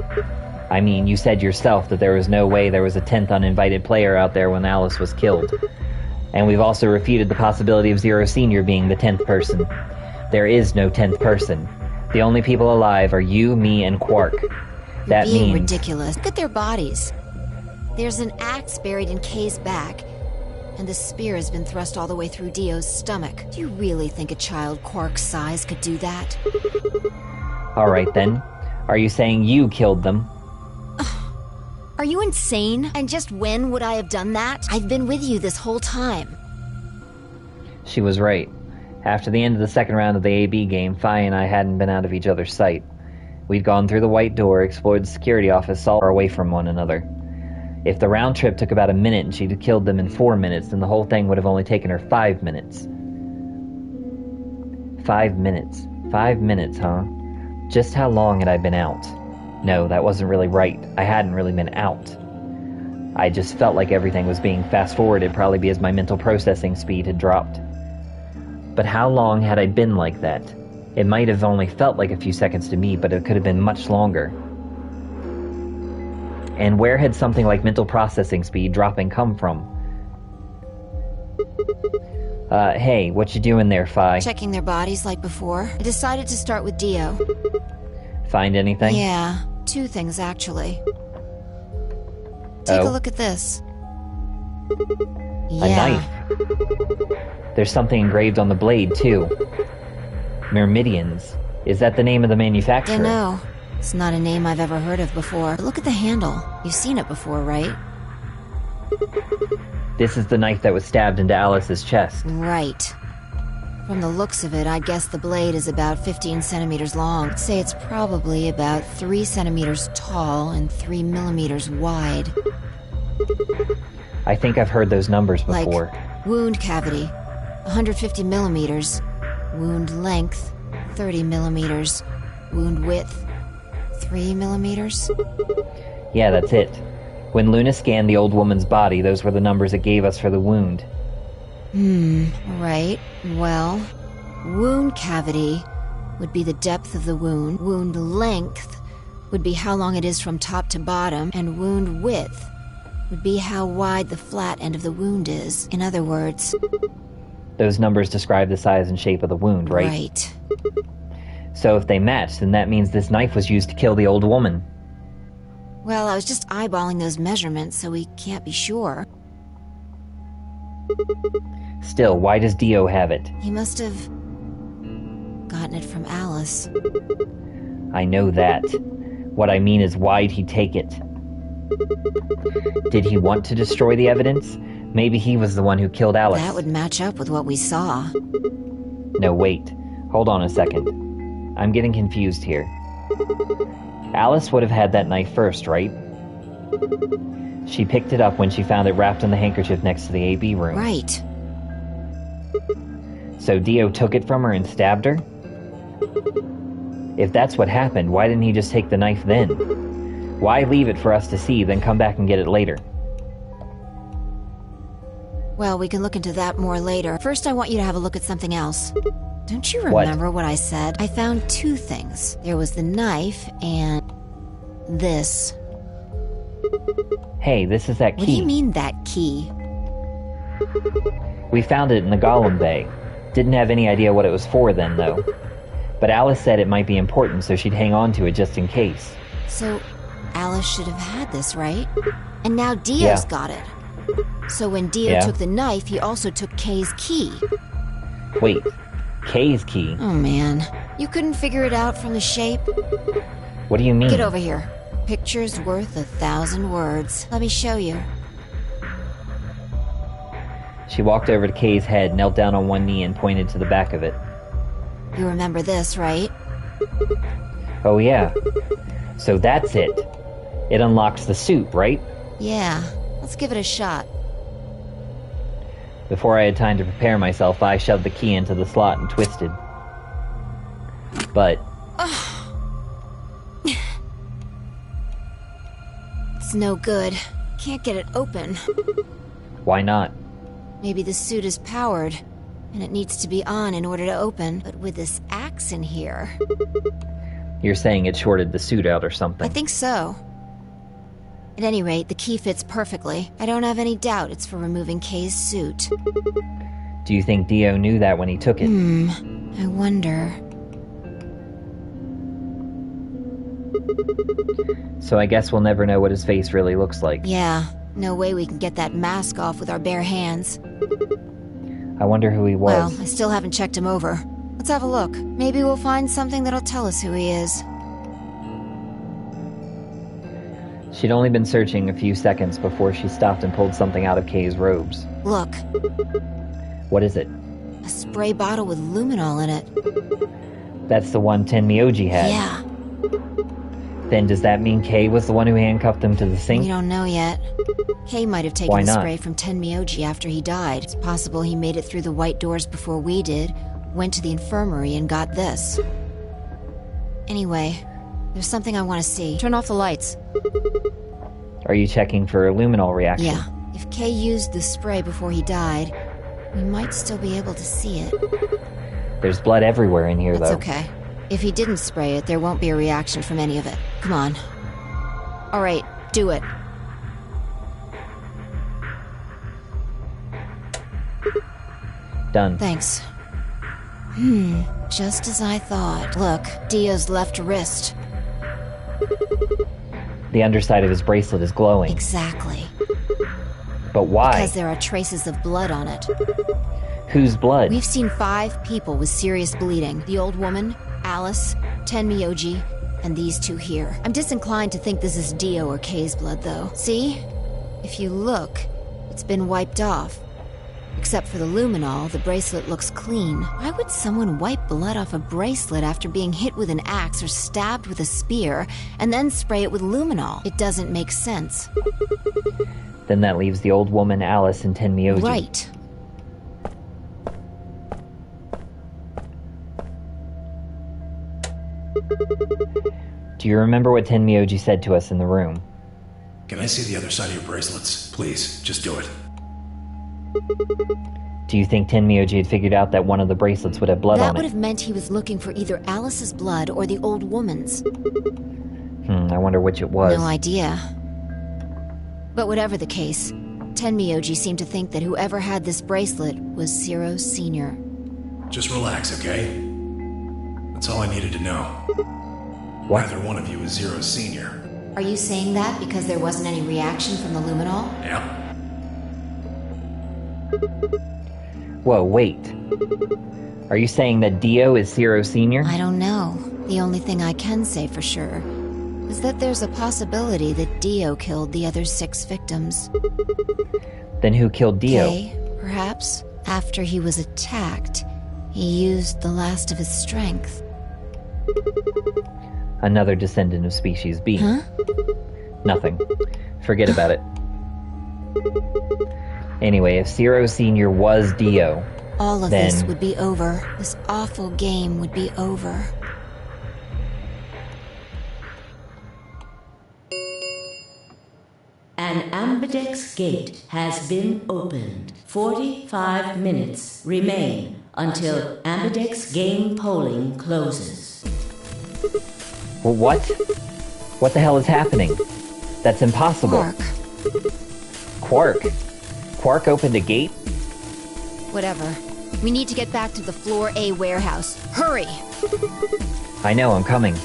I mean, you said yourself that there was no way there was a 10th uninvited player out there when Alice was killed. And we've also refuted the possibility of Zero Senior being the 10th person. There is no 10th person. The only people alive are you, me, and Quark. That Being means... ridiculous. Look at their bodies. There's an axe buried in Kay's back, and the spear has been thrust all the way through Dio's stomach. Do you really think a child Quark's size could do that? Alright then. Are you saying you killed them? Are you insane? And just when would I have done that? I've been with you this whole time. She was right. After the end of the second round of the AB game, Fi and I hadn't been out of each other's sight. We'd gone through the white door, explored the security office, all far away from one another. If the round trip took about a minute and she'd killed them in 4 minutes, then the whole thing would have only taken her 5 minutes. 5 minutes. 5 minutes, huh? Just how long had I been out? No, that wasn't really right. I hadn't really been out. I just felt like everything was being fast-forwarded, probably because my mental processing speed had dropped. But how long had I been like that? It might have only felt like a few seconds to me, but it could have been much longer. And where had something like mental processing speed dropping come from? Hey, what you doing there, Fi? Checking their bodies like before. I decided to start with Dio. Find anything? Yeah, 2 things actually. Take a look at this. A knife. There's something engraved on the blade, too. Myrmidians. Is that the name of the manufacturer? Dunno. It's not a name I've ever heard of before. But look at the handle. You've seen it before, right? This is the knife that was stabbed into Alice's chest. Right. From the looks of it, I'd guess the blade is about 15 centimeters long. I'd say it's probably about 3 centimeters tall and 3 millimeters wide. I think I've heard those numbers before. Like wound cavity, 150 millimeters. Wound length, 30 millimeters. Wound width, 3 millimeters. Yeah, that's it. When Luna scanned the old woman's body, those were the numbers it gave us for the wound. Right. Well, wound cavity would be the depth of the wound. Wound length would be how long it is from top to bottom. And wound width would be how wide the flat end of the wound is. In other words... Those numbers describe the size and shape of the wound, right? Right. So if they match, then that means this knife was used to kill the old woman. Well, I was just eyeballing those measurements, so we can't be sure. Still, why does Dio have it? He must have... gotten it from Alice. I know that. What I mean is, why'd he take it? Did he want to destroy the evidence? Maybe he was the one who killed Alice. That would match up with what we saw. No, wait. Hold on a second. I'm getting confused here. Alice would have had that knife first, right? She picked it up when she found it wrapped in the handkerchief next to the AB room. Right. So Dio took it from her and stabbed her? If that's what happened, why didn't he just take the knife then? Why leave it for us to see, then come back and get it later? Well, we can look into that more later. First, I want you to have a look at something else. Don't you remember what I said? I found two things. There was the knife and this. Hey, this is that key. What do you mean, that key? We found it in the Golem Bay. Didn't have any idea what it was for then, though. But Alice said it might be important, so she'd hang on to it just in case. So, Alice should have had this, right? And now Dio's got it. So when Dio took the knife, he also took Kay's key. Wait, Kay's key? Oh man, you couldn't figure it out from the shape? What do you mean? Get over here. Picture's worth 1,000 words. Let me show you. She walked over to Kay's head, knelt down on one knee, and pointed to the back of it. You remember this, right? Oh yeah. So that's it. It unlocks the suit, right? Yeah. Let's give it a shot. Before I had time to prepare myself, I shoved the key into the slot and twisted. But... It's no good. Can't get it open. Why not? Maybe the suit is powered, and it needs to be on in order to open. But with this axe in here... You're saying it shorted the suit out or something? I think so. At any rate, the key fits perfectly. I don't have any doubt it's for removing Kay's suit. Do you think Dio knew that when he took it? I wonder... So I guess we'll never know what his face really looks like. Yeah, no way we can get that mask off with our bare hands. I wonder who he was. Well, I still haven't checked him over. Let's have a look. Maybe we'll find something that'll tell us who he is. She'd only been searching a few seconds before she stopped and pulled something out of Kay's robes. Look. What is it? A spray bottle with luminol in it. That's the one Tenmyoji had. Yeah. Then does that mean Kay was the one who handcuffed him to the sink? We don't know yet. Kay might have taken the spray from Tenmyoji after he died. It's possible he made it through the white doors before we did, went to the infirmary and got this. Anyway, there's something I want to see. Turn off the lights. Are you checking for a luminol reaction? Yeah. If Kay used the spray before he died, we might still be able to see it. There's blood everywhere in here, though. That's okay. If he didn't spray it, there won't be a reaction from any of it. Come on. All right, do it. Done. Thanks. Just as I thought. Look, Dio's left wrist. The underside of his bracelet is glowing. Exactly. But why? Because there are traces of blood on it. Whose blood? We've seen 5 people with serious bleeding. The old woman, Alice, Tenmyoji, and these 2 here. I'm disinclined to think this is Dio or Kay's blood, though. See? If you look, it's been wiped off. Except for the luminol, the bracelet looks clean. Why would someone wipe blood off a bracelet after being hit with an axe or stabbed with a spear, and then spray it with luminol? It doesn't make sense. Then that leaves the old woman, Alice, and Tenmyoji. Right. Do you remember what Tenmyoji said to us in the room? Can I see the other side of your bracelets? Please, just do it. Do you think Tenmyoji had figured out that one of the bracelets would have blood on That it? would have meant he was looking for either Alice's blood or the old woman's. I wonder which it was. No idea. But whatever the case, Tenmyoji seemed to think that whoever had this bracelet was Zero Sr. Just relax, okay? That's all I needed to know. What? Neither one of you is Zero Sr. Are you saying that because there wasn't any reaction from the luminol? Yeah. Whoa, wait. Are you saying that Dio is Zero Sr.? I don't know. The only thing I can say for sure is that there's a possibility that Dio killed the other 6 victims. Then who killed Dio? Kay, perhaps. After he was attacked, he used the last of his strength. Another descendant of Species B. Huh? Nothing. Forget about it. Anyway, if Zero Senior was Dio, all of then this would be over. This awful game would be over. An Ambidex gate has been opened. 45 minutes remain until Ambidex game polling closes. Well, what? What the hell is happening? That's impossible. Quark. Quark opened a gate? Whatever. We need to get back to the Floor A warehouse. Hurry! I know, I'm coming.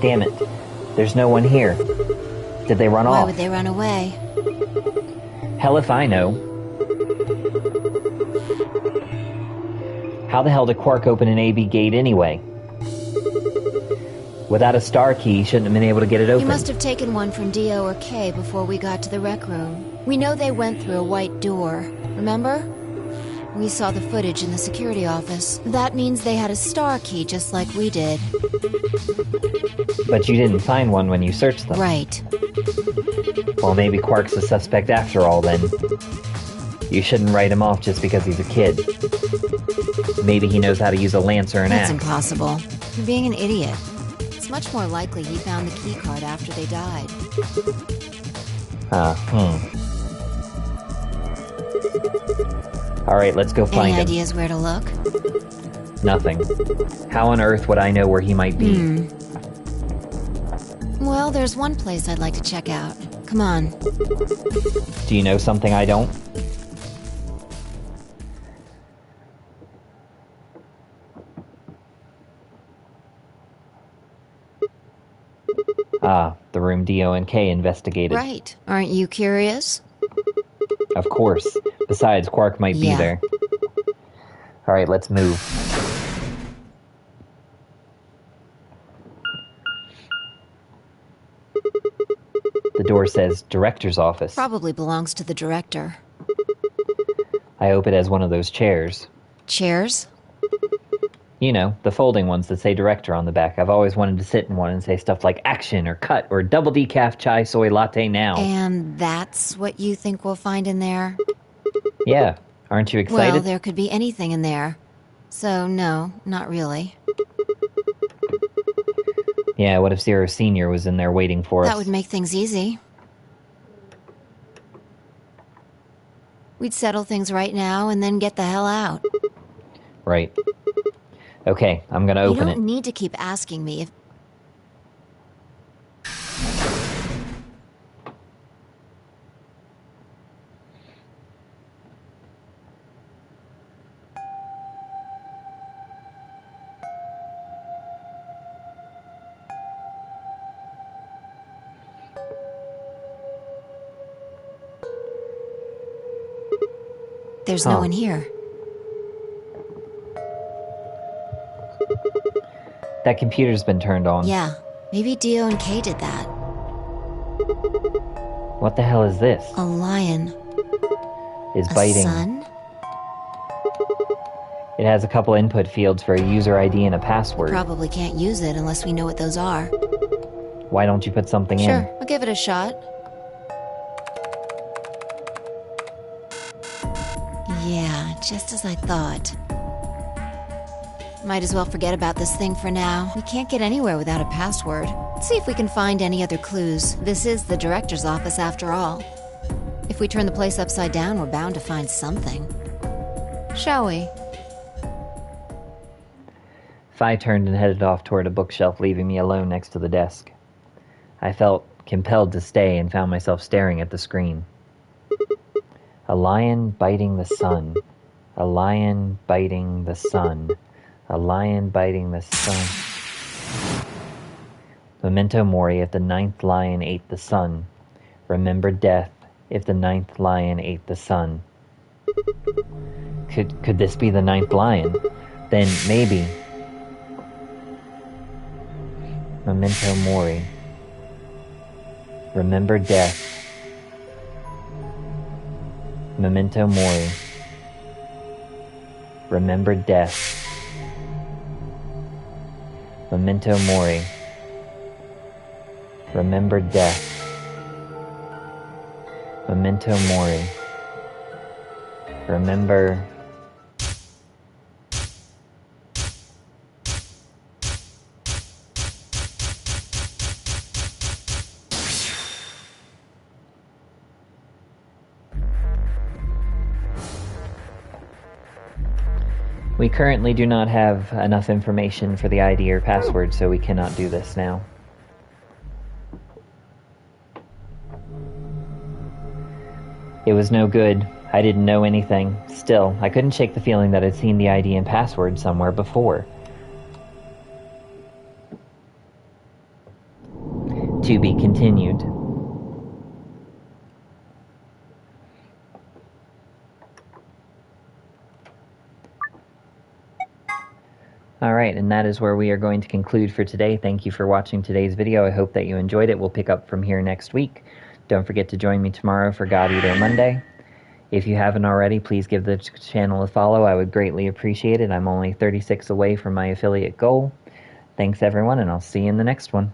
Damn it. There's no one here. Did they run off? Why would they run away? Hell if I know. How the hell did Quark open an AB gate anyway? Without a star key, he shouldn't have been able to get it open. He must have taken one from Dio or Kay before we got to the rec room. We know they went through a white door. Remember? We saw the footage in the security office. That means they had a star key just like we did. But you didn't find one when you searched them. Right. Well, maybe Quark's a suspect after all, then. You shouldn't write him off just because he's a kid. Maybe he knows how to use a lance or an axe. That's impossible. You're being an idiot. It's much more likely he found the key card after they died. Alright, let's go find him. Any ideas where to look? Nothing. How on earth would I know where he might be? Well, there's one place I'd like to check out. Come on. Do you know something I don't? Ah, the room Dio and Kay investigated. Right. Aren't you curious? Of course. Besides, Quark might be there. Alright, let's move. The door says Director's Office. Probably belongs to the director. I hope it has one of those chairs. Chairs? You know, the folding ones that say Director on the back. I've always wanted to sit in one and say stuff like action or cut or double decaf chai soy latte now. And that's what you think we'll find in there? Yeah. Aren't you excited? Well, there could be anything in there. So, no, not really. Yeah, what if Zero Senior was in there waiting for us? That would make things easy. We'd settle things right now and then get the hell out. Right. Okay, I'm gonna open it. You don't need to keep asking me if... There's no one here. That computer's been turned on. Yeah, maybe Dio and Kay did that. What the hell is this? A lion. Is biting. A sun? It has a couple input fields for a user ID and a password. Probably can't use it unless we know what those are. Why don't you put something in? Sure, I'll give it a shot. Yeah, just as I thought. Might as well forget about this thing for now. We can't get anywhere without a password. Let's see if we can find any other clues. This is the director's office after all. If we turn the place upside down, we're bound to find something. Shall we? Phi turned and headed off toward a bookshelf, leaving me alone next to the desk. I felt compelled to stay and found myself staring at the screen. A lion biting the sun. A lion biting the sun. A lion biting the sun. Memento mori, if the ninth lion ate the sun. Remember death, if the ninth lion ate the sun. Could this be the ninth lion? Then maybe. Memento mori. Remember death. Memento mori. Remember death. Memento mori. Remember death. Memento mori. Remember... We currently do not have enough information for the ID or password, so we cannot do this now. It was no good. I didn't know anything. Still, I couldn't shake the feeling that I'd seen the ID and password somewhere before. To be continued. Alright, and that is where we are going to conclude for today. Thank you for watching today's video. I hope that you enjoyed it. We'll pick up from here next week. Don't forget to join me tomorrow for God Eater Monday. If you haven't already, please give the channel a follow. I would greatly appreciate it. I'm only 36 away from my affiliate goal. Thanks everyone, and I'll see you in the next one.